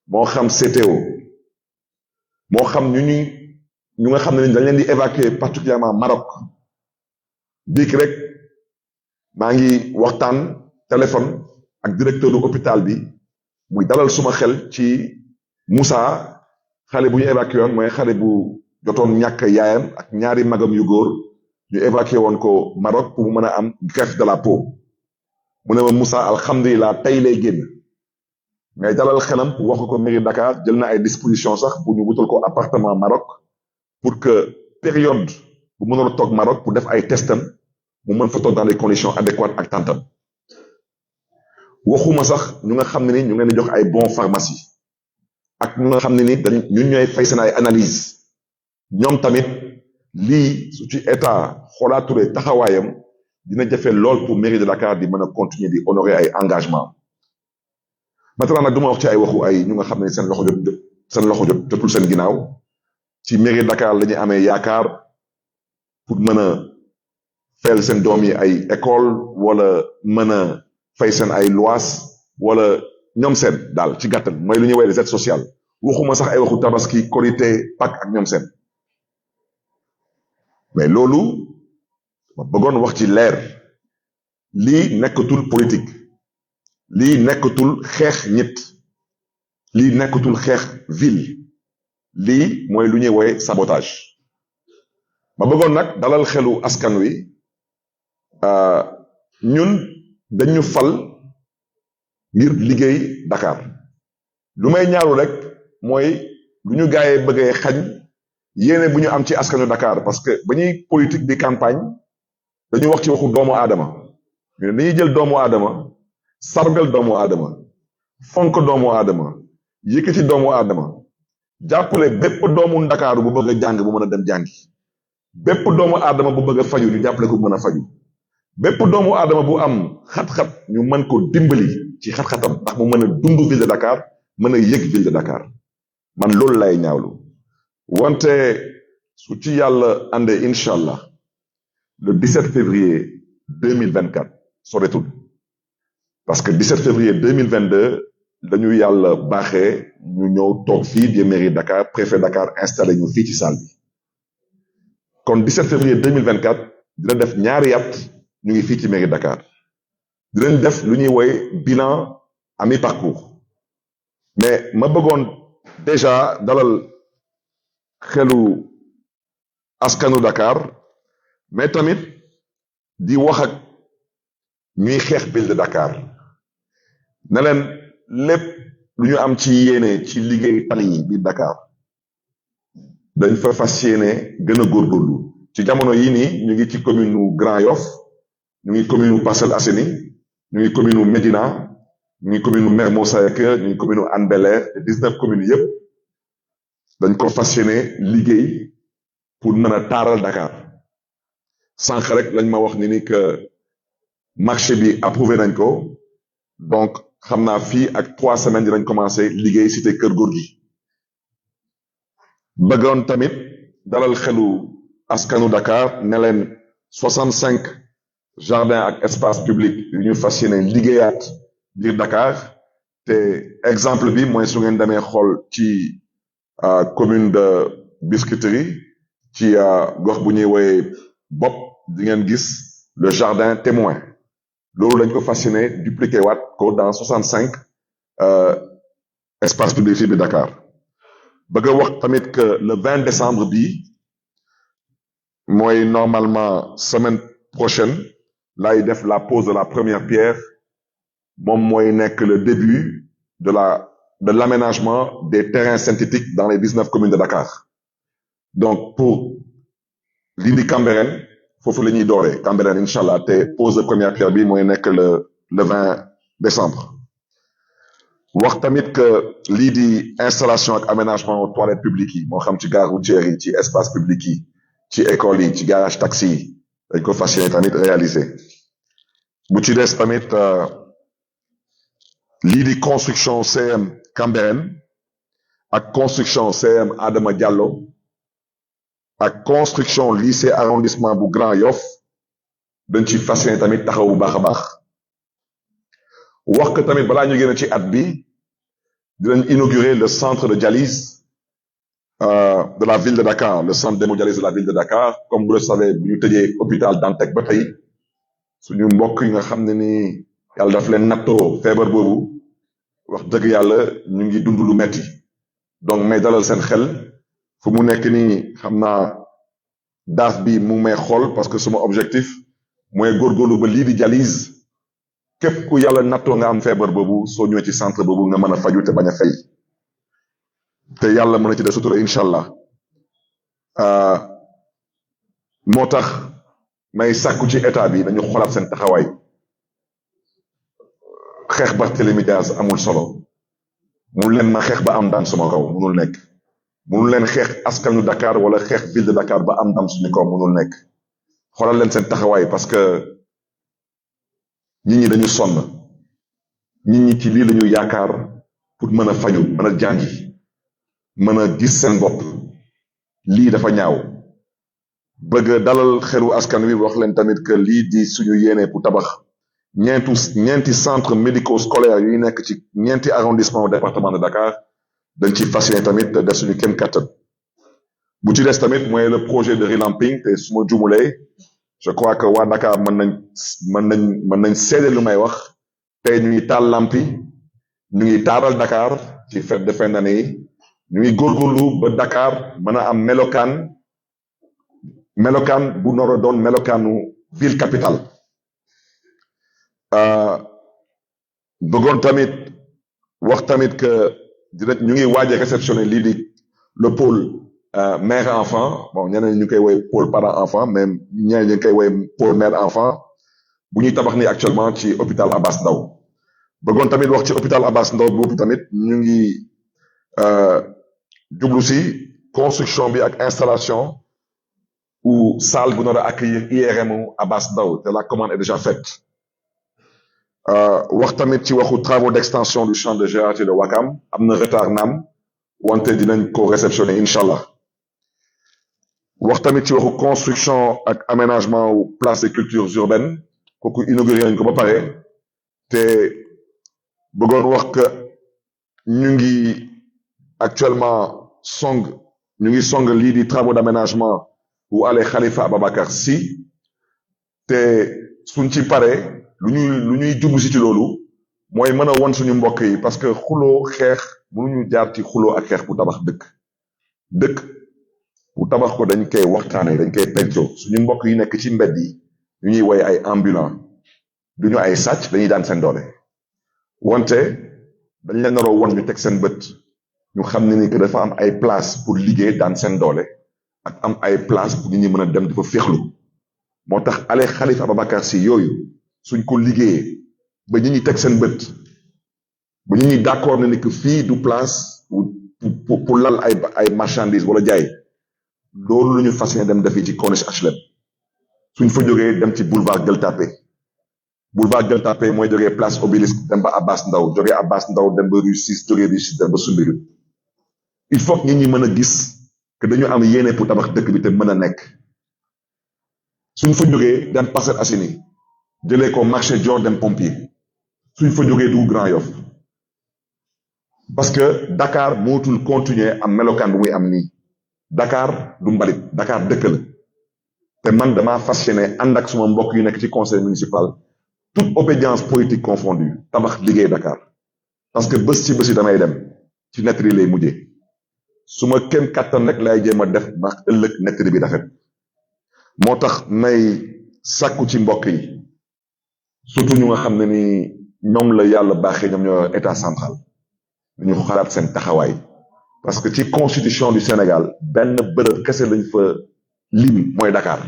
Speaker 1: moo xam CTO moo xam ñu nga xam ne dañ leen di évacuer particulièrement Maroc biig rek maa ngi waxtaan téléphone ak directeur du hôpital bi muy dalal suma xel ci Moussa xale bu ñu évacué woon mooy xale bu jotoon ñàkk yaayam ak ñaari magam yu góor ñu évacué woon ko Maroc pour mu mën a am greffe de la peau mu ne ma Moussa alhamdulilah tey lay génn ngay dalal xelam pour wax ko mairie Dakar jël na ay dispositions sax pour ñu wutal ko appartement Maroc pour que période bu mënoon toog Maroc pour def ay testam mu mën fa toog dans des conditions adéquates ak tantam waxuma sax ñu nga xam ne ni ñu ngeen di jox ay bons pharmacie ak ñu nga xam ne ni ñun ñooy fay seen ay analyse ñoom tamit lii su ci état xoolaaturee taxawaayam dina jafe lool pour mairie de Dakar di mën a continuer di honorer ay engagement maintenant nag du ma wax ci ay waxu ay ñu nga xam ne seen loxo jotul seen ginnaaw ci mairie de Dakar la ñu amee yaakaar pour mën a fayal seen doom yi ay école wala mën a fay seen ay lois wala ñoom seen daal ci gàttal mooy lu ñuy woowee les aides sociales waxuma sax ay waxu tabaski korité Pâques ak ñoom seen mais loolu ma bëggoon wax ci leer lii nekkatul politique lii nekkatul xeex nit lii nekkatul xeex ville lii mooy lu ñuy woowee sabotage ma bëggoon nag dalal xelu askan wi ñun dañu fal ngir liggéey Dakar lu may ñaaru rek mooy lu ñu gaayee bëggee xañ yéene bu ñu am ci askanu Dakar parce que ba ñuy politique di campagne dañu wax ci waxu doomu aadama mais dañuy jël doomu aadama sargal doomu aadama fonk doomu aadama yëkkati doomu aadama jàppale bépp doomu Ndakaaru bu bëgg a jàng bu mën a dem jàngi bépp doomu aadama bu bëgg a faju ñu jàppale ko bu mën a faju bépp doomu aadama bu am xat-xat ñu mën ko dimbali ci xat-xatam ndax mu mën a dund ville de Dakar mën a yëg ville de Dakar man loolu lay ñaawlu wante su ci yàlla àndee incha allah le 17 février 2024 soretul parce que 17 février 2022 dañu yàlla baaxee ñu ñëw toog fii biir mairie Dakar préfet Dakar installé ñu fii ci salle bi kon 17 février 2024 dina def ñaari at ñu ngi fii ci mairie Dakar dinañ def lu ñuy woy bilan à mi-parcours mais ma bëggoon déjà dalal xelu askanu Dakar mais tamit di wax ak ñuy xeex ville de Dakar ne leen lépp lu ñu am ci yéene ci liggéey tali yi biir Dakar dañ fa fas yéene gën a góorgóorlu ci jamono yi nii ñu ngi ci commune u Grand Yoff ñu ngi commune u Parcelles Assainies ñu ngi commune u Médina ñu ngi commune u Mermoz Sacré-Cœur ñu ngi commune u Hann Bel-Air te 19 communes yëpp dañ ko fas yéene liggéey pour mën a taaral Dakar sànq rek lañ ma wax ni que marché bi approuvé nañ ko donc xam naa fii ak 3 semaines dinañ commencé liggéey cité Kër Gorgui bëggoon tamit dalal xelu askanu Dakar ne leen 65 jardins ak espace public yu ñu fas yéene liggéeyaat biir Dakar te exemple bi mooy su ngeen demee xool ci commune de Biscuiterie ci gox bu ñuy woowee bopp di ngeen gis le jardin témoin loolu lañ ko fas yéene dupliqué waat ko dans 65 espace public fii bi Dakar bëgg a wax tamit que le 20 décembre bi mooy normalement semaine prochaine lay def la pose de la première pierre moom mooy nekk le début de l'aménagement des terrains synthétiques dans les 19 communes de Dakar donc pour lii di Cambérène foofu la ñuy dooree Cambérène incha allah te pose de première pierre bi mooy nekk le 20 décembre wax tamit que lii di installation ak aménagement aux toilettes publiques yi moo xam ci gare routière yi ci espace public yi ci école yi ci garage taxi yi dañ ko fas yéene tamit réaliser bu ci des tamit lii di construction CM Cambérène ak construction CM Adama Diallo ak construction lycée arrondissement bu Grand Yoff dañ ci fas yéene tamit taxaw bu baax a baax wax que tamit balaa ñu génn ci at bi dinañ inaugurer le centre de dialyse de la ville de Dakar le centre d'hémodialyse de la ville de Dakar comme vous le savez bu ñu tëjee hôpital Dantec ba tey suñu mbokk yi nga xam ne ni yàlla daf leen nattoo feebar boobu wax dëgg yàlla ñu ngi dund lu metti donc may dalal seen xel fu mu nekk nii xam naa daaf bi mu may xool parce que suma objectif mooy góorgóorlu ba lii di dialyse képp ku yàlla nattoo nga am feebar boobu soo ñëwee ci centre boobu nga mën a faju te bañ a fay te yàlla mën a ci def sutura incha allah moo tax may sàkku ci état bi dañu xoolaat seen taxawaay xeex Barthélémy Dias amul solo mënul leen ma xeex ba am daan suma kaw mënul nekk mënul leen xeex askanu Dakar wala xeex ville de Dakar ba am daan suñu kaw mënul nekk xoolal leen seen taxawaay parce que nit ñi dañu sonn nit ñi ci lii lañu yaakaar pour mën a faju mën a jàngi mën a gis seen bopp lii dafa ñaaw bëgg dalal xelu askan wi wax leen tamit que lii di suñu yéene pour tabax ñeenti centre médico-scolaire yuy nekk ci ñeenti arrondissement au département de Dakar dañ ci fas yéene tamit def suñu kéem kattan bu ci des tamit mooy le projet de relamping te su ma jumulee je crois que waa Dakar mën nañ seede lu may wax tey ñu ngi taal lampi ñu ngi taaral Dakar ci fête de fin d'année yi ñu ngi góorgóorlu ba Dakar mën a am melokaan bu noro doon melokaanu ville capitale bëggoon tamit wax tamit que ñu ngi waaj a réceptionné lii di le pôle mère enfant bon ñeneen ñu koy woy pôle parent enfant mais ñeneen ñu koy woy pôle mère enfant bu ñuy tabax ni actuellement ci hôpital Abass Ndao bëggoon tamit wax ci hôpital Abass Ndao boobu tamit ñu ngi jublu si construction bi ak installation ou salle bu nar a accueillir IRM Abass Ndao te la commande est déjà faite wax tamit ci waxu travaux d'extension du champ de GRT de Ouakam am na retard naam wante dinañ ko réceptionner incha allah wax tamit ci waxu construction ak aménagement wu place des cultures urbaines kooku inauguré nañ ko ba pare te bëggoon wax que ñu ngi actuellement ñu ngi song lii di travaux d'aménagement wu ale Khalifa Ababacar Sy te suñ ci pare lu ñuy jublu si ci loolu mooy mën a won suñu mbokk yi parce que xuloo xeex mënuñu jaar ci xuloo ak xeex bu tabax dëkk bu tabax ko dañ koy waxtaane dañ koy pencoo suñu mbokk yi nekk ci mbedd yi ñu ñuy woy ay ambulant duñu ay sàcc dañuy daan seen doole wante dañ leen naroo won ñu teg seen bët ñu xam ne ni que dafa am ay place pour liggéey daan seen doole ak am ay place pour nit ñi mën a dem di fa féexlu moo tax ale Khalifa Ababacar Sy yooyu suñ ko liggéeyee ba ñi ñi teg seen bët ba ñi ñi d'accord na ni que fii du place pour lal ay marchandises wala jaay loolu la ñu fas yéene dem defi ci Corniche HLM suñ fa jógee dem ci boulevard Gueule Tapée mooy jógee place Obélisque dem ba Abass Ndao jógee Abass Ndao dem ba rue 6 jógee rue 6 dem ba Soumbédioune il faut que nit ñi mën a gis que dañu am yéene pour tabax dëkk bi te mën a nekk suñ fa jógee dem Parcelles Assainies jëlee ko marché Dior dem Pompier suñ fa jógee dugg Grand Yoff parce que Dakar mootul continuer am melokaan bu muy am nii Dakar du mbalit Dakar dëkk la te man damaa fas yéene ànd ak suma mbokk yu nekk ci conseil municipal toute obédience politique confondue tabax liggéey Dakar parce que bés ci bés yi damay dem ci nettali lay mujjee su ma kenn kattan rek lay jéem a def ndax ëllëg nettali bi rafet moo tax may sàkku ci mbokk yi surtout ñu nga xam ne ni ñoom la yàlla baaxee ñoom ñoo état central ñu xalaat seen taxawaay parce que ci constitution du Sénégal benn bërëb kese lañ fa lim mooy Dakar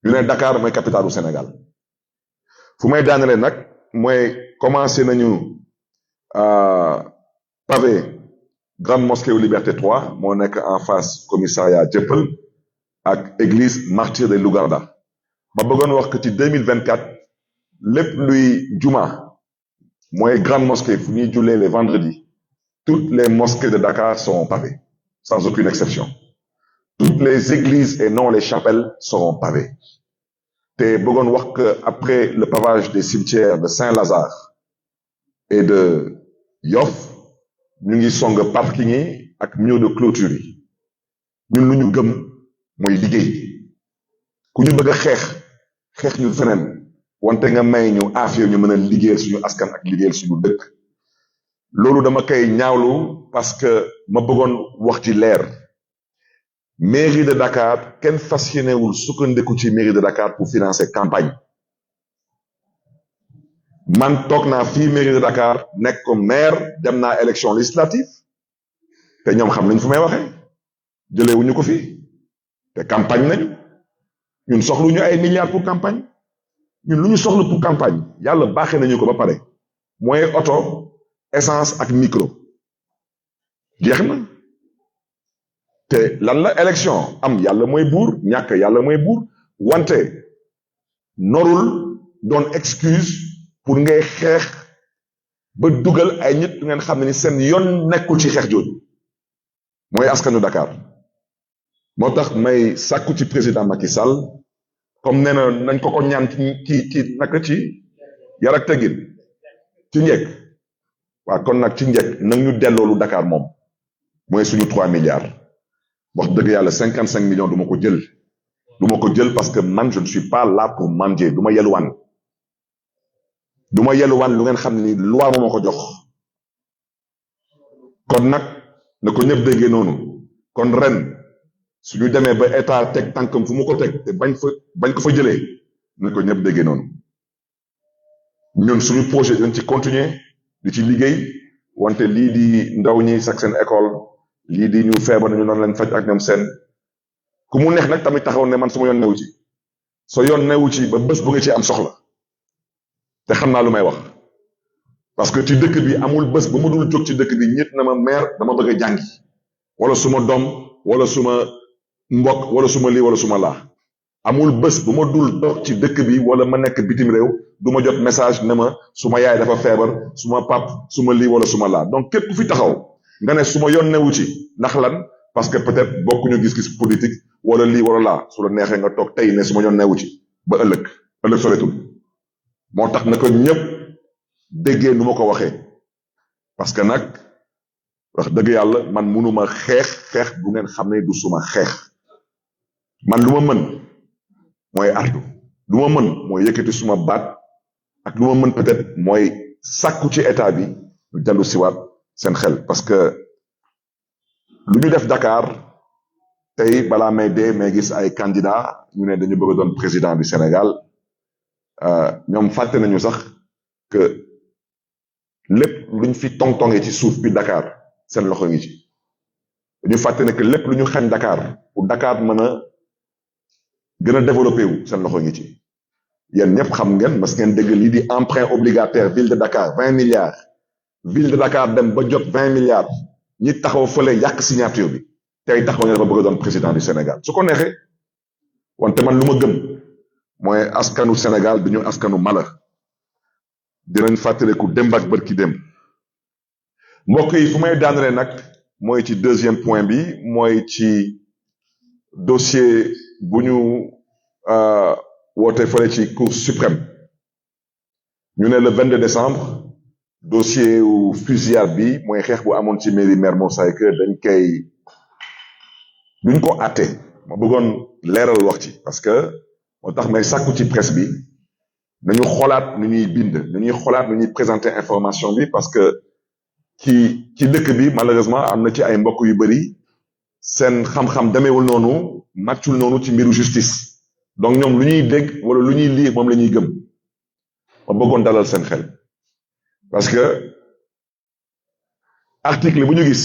Speaker 1: ñu ne Dakar mooy capitale du Sénégal fu may daanale nag mooy commencé nañu pavé grande mosquée wu Liberté 3 moo nekk en face commissariat Dieuppeul ak église martyr de Lougarda ma bëggoon wax que ci 2024 lépp luy juma mooy grande mosquée fu ñuy jullee les vendredis toutes les mosquées de Dakar seront pavées sans aucune exception toutes les églises et non les chapelles seront pavées te bëggoon wax que après le pavage des cimetières de Saint-Lazare et de Yoff ñu ngi song parking yi ak mur de clôture yi ñun lu ñu gëm mooy liggéey ku ñu bëgg a xeex ñu feneen wante nga may ñu affaire ñu mën a liggéeyal suñu askan ak liggéeyal suñu dëkk loolu dama koy ñaawlu parce que ma bëggoon wax ci leer mairie de Dakar kenn fas yéenewul sukkandiku ci mairie de Dakar pour financer campagne man toog naa fii mairie de Dakar nekk comme maire dem naa élection législative te ñoom xam nañ fu may waxee jëlee wuñu ko fii te campagne nañu ñun soxluñu ay milliards pour campagne ñun lu ñu soxla pour campagne yàlla baaxee nañu ko ba pare mooy oto essence ak micro jeex na te lan la élection am yàlla mooy buur ñàkk yàlla mooy buur wante norul doon excuse pour ngay xeex ba dugal ay nit yu ngeen xam ne ni seen yoon nekkul ci xeex jooju mooy askanu Dakar moo tax may sàkku ci président Macky Sall comme nee na nañ ko ñaan ci naka ci yar ak teggin ci njëkk waaw kon nag ci njëkk nag ñu delloolu Dakar moom mooy suñu 3 milliards wax dëgg yàlla 55 millions du ma ko jël parce que man je ne suis pas là pour manger du ma yelwaan lu ngeen xam ne ni loi moo ma ko jox kon nag na ko ñëpp déggee noonu kon ren suñu demee ba état teg tànkam fu mu ko teg te bañ ko fa jëlee na ko ñëpp déggee noonu ñun suñu projet dañ ci continuer di ci liggéey wante lii di ndaw ñi sax seen école lii di ñu feebar ñu noonu leen faj ak ñoom seen ku mu neex nag tamit taxaw ne man suma yoon newu ci so yoon newu ci ba bés bu nga ci am soxla te xam naa lu may wax parce que ci dëkk bi amul bés ba ma dul jóg ci dëkk bi ñit na ma maire dama bëgg a jàngi wala suma doom wala suma mbokk wala suma lii wala suma laa amul bés bu ma dul dox ci dëkk bi wala ma nekk bitim réew du ma jot message ne ma suma yaay dafa feebar suma pap suma lii wala suma laa donc képp ku fi taxaw nga ne suma yoon newu ci ndax lan parce que peut-être bokkuñu gis-gis politique wala lii wala laa su la neexee nga toog tey ne suma yoon newu ci ba ëllëg soretul moo tax na ko ñëpp déggee nu ma ko waxee parce que nag wax dëgg yàlla man mënuma xeex bu ngeen xam ne du suma xeex man lu ma mën mooy artu lu ma mën mooy yëkkati suma baat ak lu ma mën peut-être mooy sàkku ci état bi ñu dellu siwaat seen xel parce que lu ñu def Dakar tey balaa may dee may gis ay candidat ñu ne dañu bëgg a doon président du Sénégal ñoom fàtte nañu sax que lépp luñ fi tong-tongee ci suuf bi Dakar seen loxo ngi ci dañu fàtte ne que lépp lu ñu xañ Dakar pour Dakar mën a gën a développé wu seen loxo ngi ci yéen ñëpp xam ngeen parce que ngeen dégg lii di emprunt obligataire ville de Dakar 20 milliards ville de Dakar dem ba jot 20 milliards ñi taxaw fële yàq signature bi tey taxaw ne dafa bëgg a doon président du Sénégal su ko neexee wante man lu ma gëm mooy askanu Sénégal du ñu askanu mala dinañ fàttaliku démb ak bërki démb mbokk yi fu may daanale nag mooy ci deuxième point bi mooy ci dossier bu ñu woote fële ci Cour suprême ñu ne le 22 décembre dossier wu fusillade bi mooy xeex bu amoon ci mairie Mermoz Sacré-Cœur duñ ko àtte ma bëggoon leeral wax ci parce que moo tax may sàkku ci presse bi nañu xoolaat nu ñuy bind nañuy xoolaat nu ñuy présenter information bi parce que ci dëkk bi malheureusement am na ci ay mbokk yu bari seen xam-xam demeewul noonu màccul noonu ci mbiru justice donc ñoom lu ñuy dégg wala lu ñuy lire moom la ñuy gëm ma bëggoon dalal seen xel parce que article bu ñu gis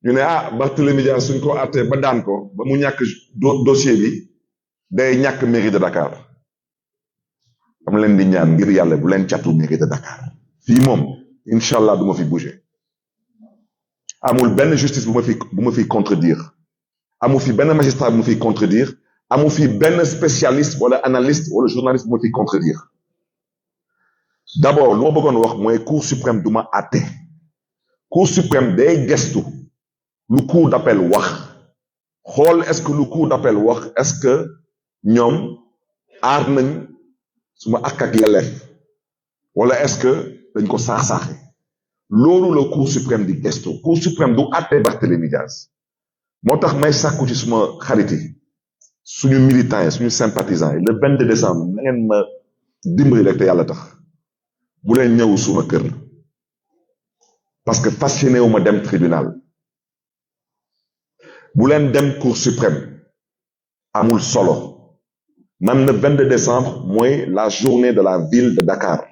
Speaker 1: ñu ne Barthélémy Dias suñ ko àttee ba daan ko ba mu ñàkk dossier bi day ñàkk mairie de Dakar am leen di ñaan ngir yàlla bu leen catu mairie de Dakar fii moom incha allah du ma fi bouger amul benn justice bu ma fi contredire amul fi benn magistrat bu ma fi contredire amul fi benn spécialiste wala analyste wala journaliste bu ma fi contredire d'abord lu ma bëggoon wax mooy cour suprême du ma àtte cour suprême day gestu lu cour d'appel wax xool est-ce que lu cour d'appel wax est-ce que ñoom aar nañ suma ak yelleef wala est-ce que dañ ko saax-saaxe loolu la cour suprême di gestu cour suprême du àtte Barthélémy Dias moo tax may sàkku ci suma xarit yi suñu militants yi suñu sympathisants yi le 22 décembre na ngeen ma dimbali rek te yàlla tax bu leen ñëw suma kër parce que fas yéene wu ma dem tribunal bu leen dem cour suprême amul solo man le 22 décembre mooy la journée de la ville de Dakar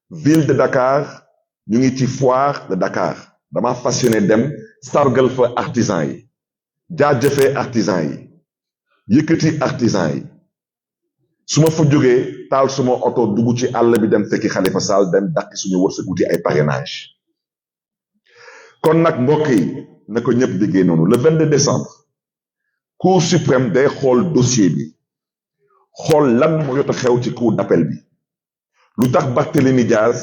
Speaker 1: ville de Dakar ñu ngi ci foire de Dakar dama fas yéene dem sargal fa artisan yi jaajëfee artisan yi yëkkati artisan yi su ma fa jógee taal suma oto dugg ci àll bi dem fekki Khalifa Sall dem dàqi suñu wërsëg wuti ay parrainage kon nag mbokk yi na ko ñëpp déggee noonu le 22 décembre cour suprême day xool dossier bi xool lan moo jot a xew ci cour d'appel bi lu tax Barthélémy Dias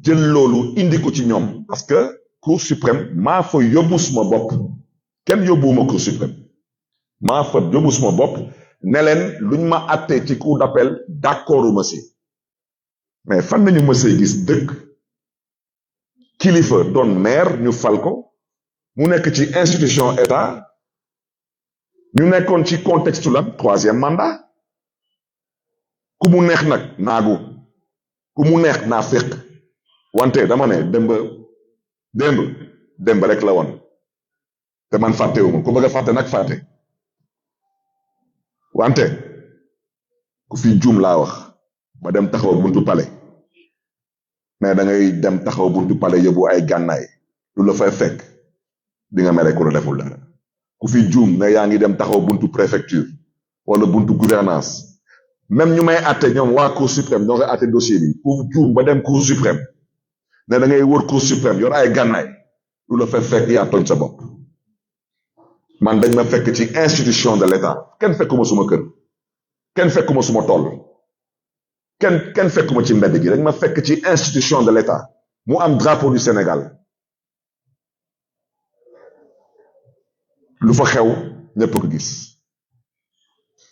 Speaker 1: jël loolu indi ko ci ñoom parce que cour suprême maa fa yóbbu suma bopp kenn yóbbuwuma cour suprême maa fa yóbbu suma bopp ne leen luñ ma àttee ci cour d'appel d'accorduma si mais fan nañu mësee gis dëkk kilifa doon maire ñu fal ko mu nekk ci institution état ñu nekkoon ci contexte la troisième mandat ku mu neex nag naagu ku mu neex naa féq wante dama ne démb rek la woon te man fàttewuma ku bëgg a fàtte nag fàtte wante ku fi juum laa wax ba dem taxaw buntu palais mais da ngay dem taxaw buntu palais yóbbu ay gànnaay lu la fay fekk di nga mere ku la deful dara ku fi juum ne yaa ngi dem taxaw buntu préfecture wala buntu gouvernance même ñu may àtte ñoom waa cour suprême ñoo koy àtte dossier bi ku juum ba dem cour suprême ne da ngay wër cour suprême yor ay gànnaay lu la fay fekk yaa tooñ sa bopp man dañ ma fekk ci institution de l'État kenn fekkuma suma kër kenn fekkuma suma tool kenn fekkuma ci mbedd gi dañ ma fekk ci institution de l'État mu am drapeau du Sénégal lu fa xew ñëpp ko gis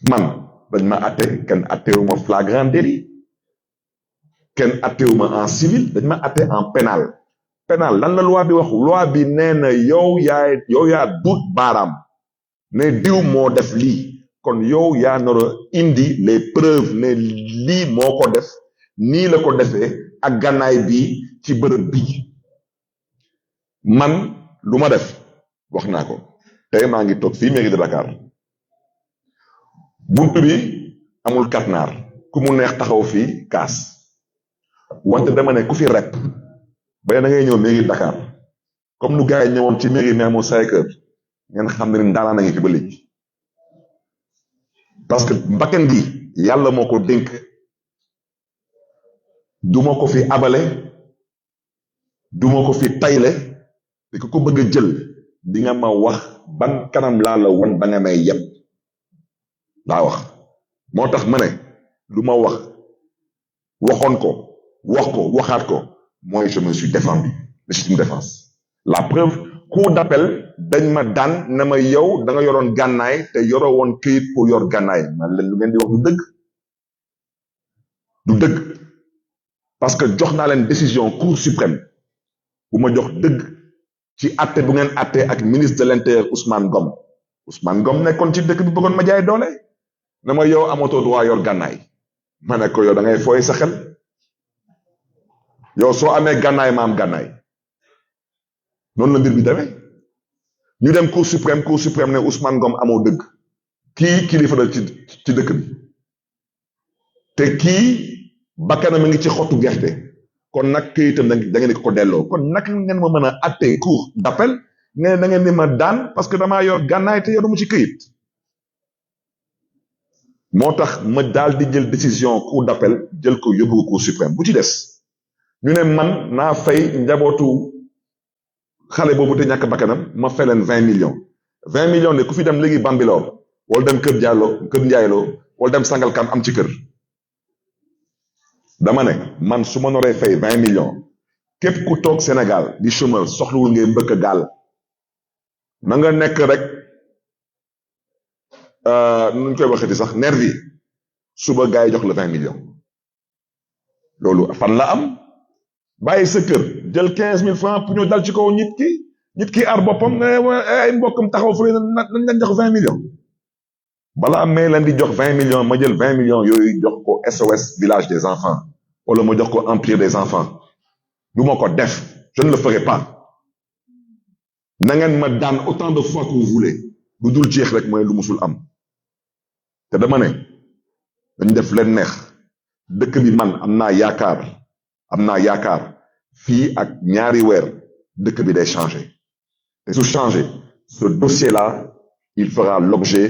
Speaker 1: man dañ ma atte kenn attewuma flagrant délit kenn attewuma en civil dañ ma atte en pénal lan la loi bi wax loi bi nee na yow yaa dut baaraam ne diw moo def lii kon yow yaa nar a indi les preuves ne lii moo ko def nii la ko defee ak gànnaay bi ci bërëb bi man lu ma def wax naa ko tey maa ngi toog fii mairie de Dakar buntu bi amul katnaar ku mu neex taxaw fii kaas wante dama ne ku fi rep ba da ngay ñëw mairie Dakar comme nu gars yi ñëwoon ci mairie Mermoz Sacré-Cœur ngeen xam ne ndaanaan na ngi fi ba léegi parce que bakkan gi yàlla moo ko dénk duma ko fi abale duma ko fi tayle te ku ko bëgg a jël di nga ma wax ban kanam laa la won ba nga may yeb laa wax moo tax ma ne lu ma wax waxoon ko wax ko waxaat ko mooy je me suis défendu légitime défense la preuve cour d'appel dañ ma daan na ma yow da nga yoroon gànnaay te yoroo woon këyit pour yor gànnaay man leen lu ngeen di wax du dëgg parce que jox naa leen décision cour suprême bu ma jox dëgg ci atte bu ngeen atte ak ministre de l'intérieur Ousmane Ngom nekkoon ci dëkk bi bëggoon ma jaay doole na ma yow amatoo droit yor gànnaay ma ne ko yow da ngay fooy sa xel yow soo amee gànnaay ma am gànnaay noonu la mbir bi demee ñu dem cour suprême ne Ousmane Ngom amoo dëgg kii kilifa la ci dëkk bi te kii bakkanam a ngi ci xottu gerte kon nag këyitam da ngeen di ko delloo kon nag ngeen ma mën a atte cour d'appel ngeen da ngeen ni ma daan parce que damaa yor gànnaay te yoruma ci këyit moo tax ma daal di jël décision cour d'appel jël ko yóbbu ko cour suprême bu ci des ñu ne man naa fay njabootu xale boobu te ñàkk bakkanam ma fay leen 20 millions ne ku fi dem léegi Bambilor wala dem Kër Njaayloo wala dem Sangalkam am ci kër dama ne man su ma noree fay 20 millions képp ku toog Sénégal di chômeur soxlawul ngay mbëkk gaal na nga nekk rek nu ñu koy waxati sax nervi suba gars yi jox la 20 millions loolu fan la am bàyyi sa kër jël 15 000 francs pour ñu dal ci kaw nit ki aar boppam ne ay mbokkam taxaw fële nañ leen jox 20 millions balaa may leen di jox 20 millions ma jël 20 millions yooyu jox ko SOS village des enfants wala ma jox ko empire des enfants du ma ko def je ne le ferai pas na ngeen ma daan autant de fois que vous voulez lu dul jeex rek mooy lu musul am te dama ne dañ def leen neex dëkk bi man am naa yaakaar fii ak ñaari weer dëkk bi day changer te su changer ce dossier là il fera l'objet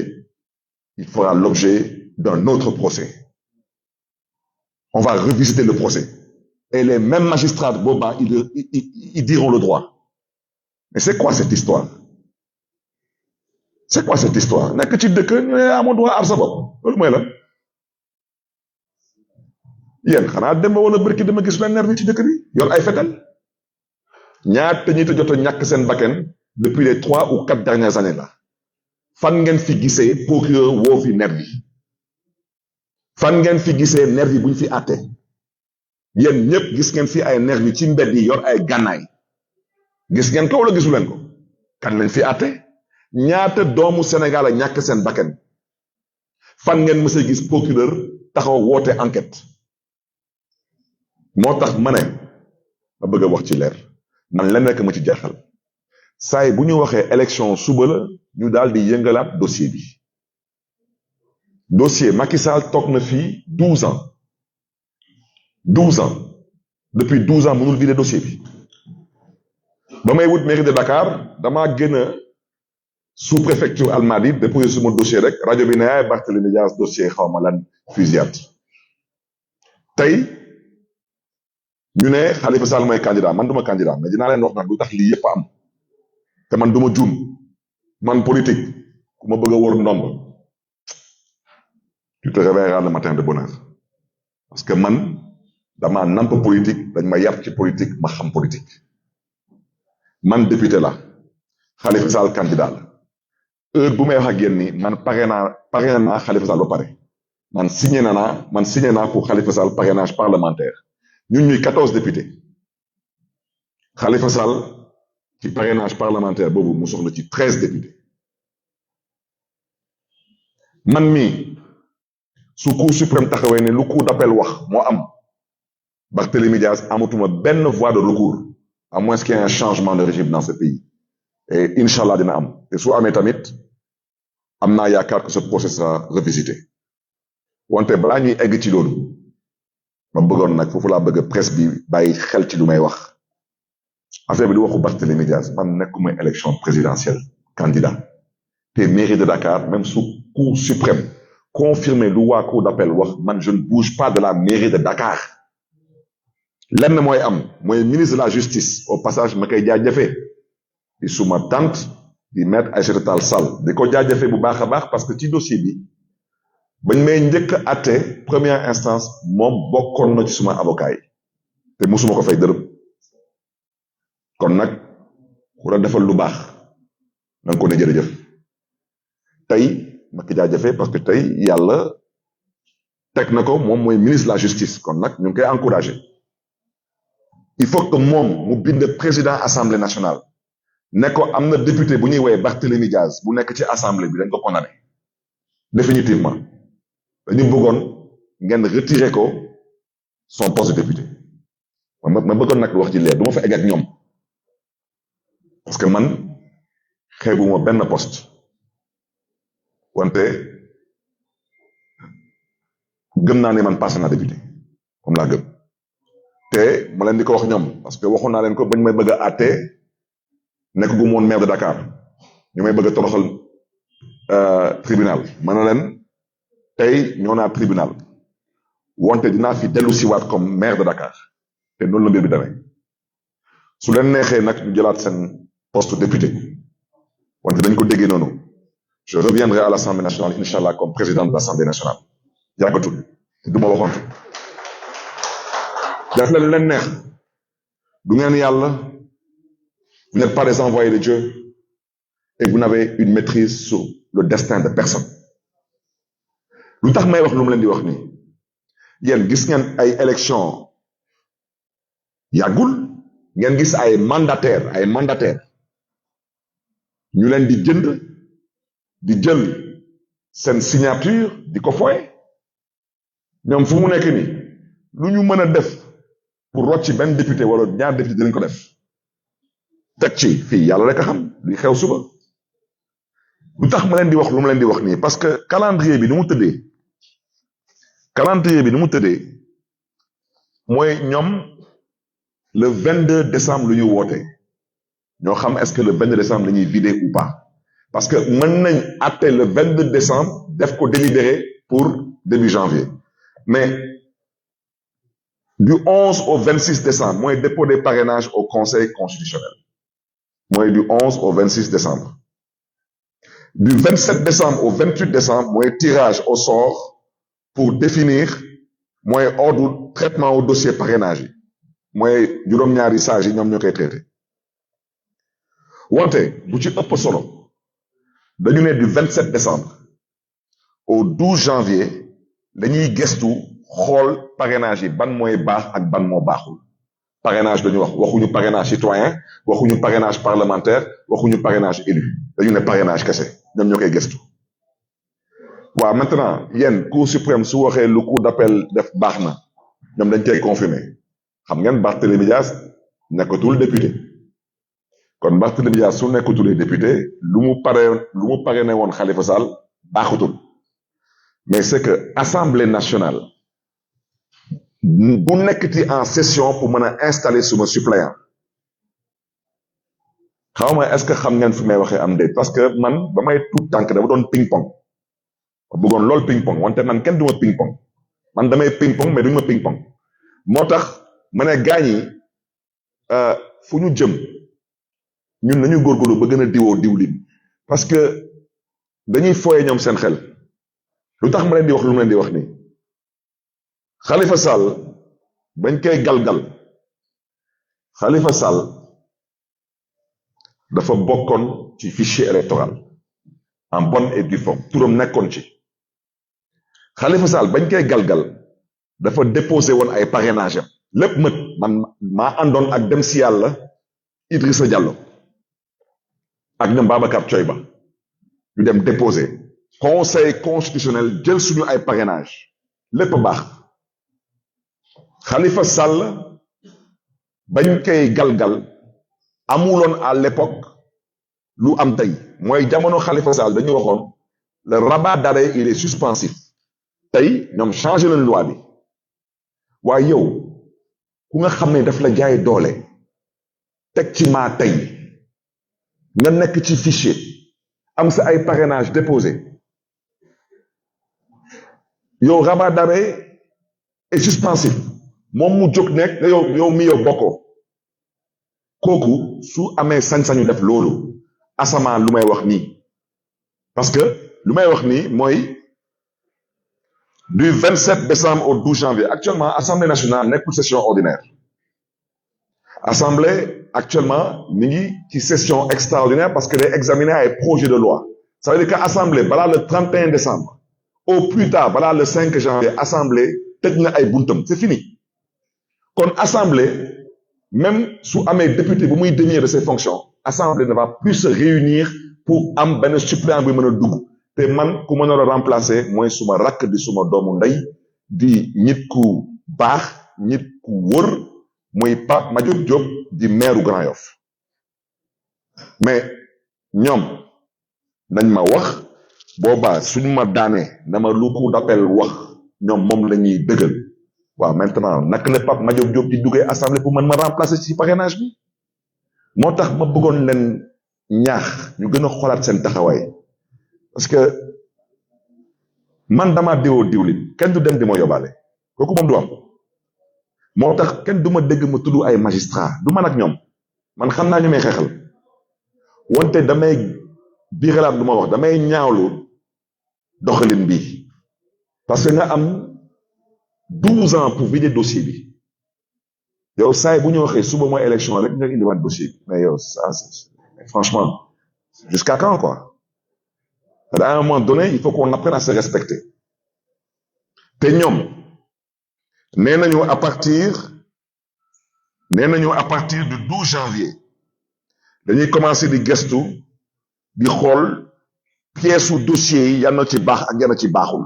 Speaker 1: d'un autre procès on va revisiter le procès et les mêmes magistrats boobaa ils diront le droit mais c'est quoi cette histoire nekk ci dëkk ñu ne amoo droit aar sa bopp loolu mooy lan yéen xanaa dem ba wala bërki dama gis leen nervi ci dëkk bi yor ay fetal ñaata ñi te jot a ñàkk seen bakkan depuis les 3 ou 4 dernières années là fan ngeen fi gisee procureur woo fi nervi fan ngeen fi gisee nervi buñ fi àtte yéen ñëpp gis ngeen fi ay nervi ci mbedd yi yor ay gànnaay gis ngeen ko wala gisu leen ko kan lañ fi àtte ñaata doomu Sénégal a ñàkk seen bakkan fan ngeen mës a gis procureur taxaw woote enquête moo tax ma ne ma bëgg a wax ci leer man lenn rek ma ci jaaxal saay bu ñu waxee élection suba la ñu daal di yëngalaat dossier bi dossier Macky Sall toog na fii 12 ans depuis 12 ans mënul vider dossier bi ba may wut mairie de Dakar damaa génn sous préfecture Almadies déposé suma dossier rek rajo bi ne yaay Barthélémy Dias dossier xaw ma lan fusillade tey ñu ne Khalifa Sall mooy candidat man duma candidat mais dinaa leen wax nag lu tax lii yëpp am te man duma juum man politique ku ma bëgg a wóor ndomb tu te réveilleras le matin de bonne heure parce que man dama namp politique dañ ma yar ci politique ma xam politique man député la Khalifa Sall candidat la heure bu may wax ak yéen ni man pare naa Khalifa Sall ba pare man signé naa pour Khalifa Sall parrainage parlementaire ñun ñuy 14 députés Khalifa Sall ci parrainage parlementaire boobu mu soxla ci 13 députés man mii su cour suprême taxawee ne lu cour d'appel wax moo am Barthélémy Dias amatuma benn voie de recours à moins qu'il y ait un changement de régime dans ce pays et inchallah dina am te su amee tamit am naa yaakaar que ce procès sera revisité wante balaa ñuy egg ci loolu ma bëggoon nag foofu laa bëgg presse bi bàyyi xel ci lu may wax affaire bi du waxu Barthélémy Dias man nekkuma élection présidentielle candidat te mairie de Dakar même su cour suprême confirmé lu waa cour d'appel wax man je ne bouge pas de la mairie de Dakar lenn mooy am mooy ministre de la justice au passage ma koy jaajëfee di suma tante di maître Aïssata Tall Sall di ko jaajëfee bu baax a baax parce que ci dossier bi bañ may njëkk a àtte première instance moom bokkoon na ci suma avocat yi te musuma ko fay dërëm kon nag ku la defal lu baax na nga ko ne jërëjëf tey ma ko jaajëfee parce que tey yàlla teg na ko moom mooy ministre de la justice kon nag ñu ngi koy encouragé il faut que moom mu bind président assemblée nationale ne ko am na député bu ñuy woowee Barthélémy Dias bu nekk ci assemblée bi dañ ko condamné définitivement dañu bëggoon ngeen retiré ko son poste de député ma bëggoon nag wax ji leer du ma fa egg ak ñoom parce que man xeebuma benn poste wante gëm naa ne man passé naa député comme laa gëm te ma leen di ko wax ñoom parce que waxoon naa leen ko bañ may bëgg a àtte nekk gu moon maire de Dakar ñu may bëgg a toroxal tribunal ma ne leen tey ñoo naa tribunal wante dinaa fi dellu siwaat comme maire de Dakar te noonu la mbir bi demee su leen neexee nag ñu jëlaat seen poste député wante dañ ko déggee noonu je reviendrai à l'Assemblée nationale inchallah comme président de l'Assemblée nationale yàggatul te du ma waxoontu def leen leen neex du ngeen yàlla vous n'êtes pas des envoyés de Dieu et vous n'avez une maîtrise sur le destin de personne lu tax may wax lu mu leen di wax nii yéen gis ngeen ay élection yàggul ngeen gis ay mandataire ñu leen di jënd di jël seen signature di ko foye ñoom fu mu nekk nii lu ñu mën a def pour rocci benn député wala ñaar député dinañ ko def teg ci fii yàlla rek a xam li xew suba lu tax ma leen di wax lu mu leen di wax nii parce que calendrier bi ni mu tëddee mooy ñoom le 22 décembre lu ñu woote ñoo xam est-ce que le 22 décembre la ñuy vider ou pas parce que mën nañ àtte le 22 décembre def ko délibéré pour début janvier mais du 11 au 26 décembre mooy dépôt des parrainages au conseil constitutionnel mooy du 11 au 26 décembre du 27 décembre au 28 décembre mooy tirage au sort pour définir mooy ordre traitement au dossier parrainage yi mooy juróom-ñaari sages yi ñoom ñoo koy traité wante bu ci ëpp solo dañu ne du 27 décembre au 12 janvier dañuy gestu xool parrainage yi ban mooy baax ak ban moo baaxul parrainage dañu waxuñu parrainage citoyen waxuñu parrainage parlementaire waxuñu parrainage élu dañu ne parrainage kese ñoom ñoo koy gestu waaw maintenant yéen cour suprême su waxee lu cour d'appel def baax na ñoom dañ koy confirmer xam ngeen Barthélémy Dias nekkatul député kon Barthélémy Dias su nekkatul député lu mu parrainé woon Khalifa Sall baaxutul mais c'est que Assemblée nationale bu nekkati en session pour mën a installer suma suppléant xaw ma est-ce que xam ngeen fi may waxee am déet parce que man ba may tuut tànk dafa doon ping pong ma bëggoon lool ping pong wante man kenn du ma ping pong man damay ping pong mais duñu ma ping pong moo tax ma ne gaañ yi fu ñu jëm ñun nañu góorgóorlu ba gën a diwoo diwlin parce que dañuy fooye ñoom seen xel lu tax ma leen di wax lu mu leen di wax nii Khalifa Sall bañ koy galgal Khalifa Sall dafa bokkoon ci fichier électoral en bonne et due forme turam nekkoon ci Khalifa Sall bañ koy galgal dafa déposé woon ay parrainage am lépp mët man maa àndoon ak dem si yàlla Idrissa Diallo ak ñoom Babacar Thioye Ba ñu dem déposé conseil constitutionnel jël suñu ay parrainage lépp baax Khalifa Sall bañ koy galgal amuloon à l'époque lu am tey mooy jamono Khalifa Sall dañu waxoon le rabat d'arrêt il est suspensif tey ñoom changé nañ loi bi waaye yow ku nga xam ne daf la jaay doole teg ci maa tey nga nekk ci fichier am sa ay parrainage déposé yow rabat d'arrêt est suspensif moom mu jóg nekk yow mi yow bokkoo kooku su amee sañ-sañu def loolu asamaan lu may wax nii parce que lu may wax nii mooy du 27 décembre au 12 janvier actuellement assemblée nationale nekkul session ordinaire assemblée actuellement mi ngi ci session extraordinaire parce que day examiner ay projet de loi ça veut dire que assemblée balaa le 31 décembre au plus tard balaa le 5 janvier assemblée tëj na ay buntam c'est fini kon assemblée même su amee député bu muy démis de ses fonctions assemblée ne va plus se réunir pour am benn suppléant bi mën a dugg te man ku mën a remplacer mooy suma rakk di suma doomu ndey di nit ku baax nit ku wër muy Pape Madiop Diop di maire Grand Yoff mais ñoom nañ ma wax boobaa suñ ma daanee na ma lu cour d'appel wax ñoom moom la ñuy dëggal waaw maintenant naka la Pape Madiop Diop di duggee assemblée pour mën ma remplacer ci parrainage bi moo tax ma bëggoon leen ñaax ñu gën a xoolaat seen taxawaay parce que man dama diwoo diwlin kenn du dem di ma yóbbaale kooku moom du am moo tax kenn du ma dégg ma tudd ay magistrat du man ak ñoom man xam naa ñu may xeexal wante damay biiralaat lu ma wax damay ñaawlu doxalin bi parce que nga am 12 ans pour vider dossier bi yow saay bu ñu waxee suba mooy élection rek nga indiwaat dossier bi mais yow ça franchement jusqu'à quand quoi à un moment donné il faut qu'on apprenne à se respecter te ñoom nee nañu à partir du 12 janvier dañuy commencer di gestu di xool pièce su dossier yi yan na ci baax ak yan na ci baaxul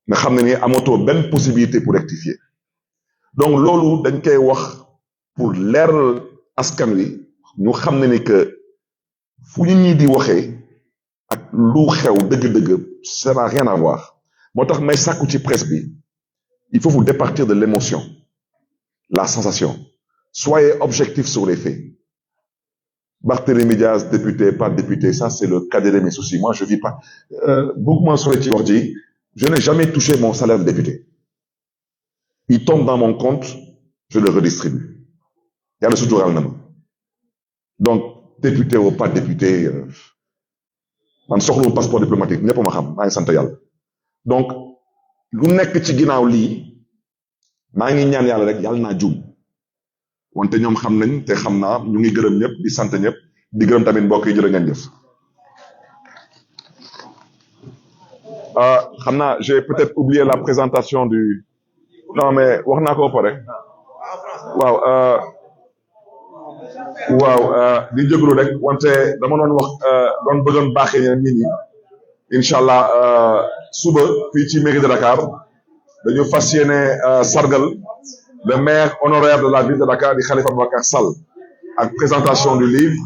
Speaker 1: nga xam ne ni amatoo benn possibilité pour rectifier donc loolu dañ koy wax pour leeral askan wi ñu xam ne ni que fu ñu ñii di waxee ak lu xew dëgg-dëgg ça n'a rien à voir moo tax may sàkku ci presse bi il faut vous départir de l'émotion la sensation soyez objectif sur les faits Barthélémy Diaz député pas député ça c'est le cadet de mes soucis moi je vis pas beaucoup moins sur ci wax ji je n'ai jamais touché mon salaire de député il tombe dans mon compte je le redistribue yàlla suturaal na ma donc député ou pas député man soxlawul passeport diplomatique ñëpp ma xam maa ngi sant yàlla donc lu nekk ci ginnaaw lii maa ngi ñaan yàlla rek yàlla naa juum wante ñoom xam nañ te xam naa ñu ngi gërëm ñëpp di sant ñëpp di gërëm tamit mbokk yi jërë ngeen jëf. xam naa j'ai peut-être oublié la présentation du non mais wax naa ko ba pare waaw di jéglu rek wante dama doon wax doon bëggoon baaxee ñeneen nit ñi incha allah suba fii ci mairie de Dakar dañu fas yéene sargal le maire honoraire de la ville de Dakar di Khalifa Ababacar Sall ak présentation du livre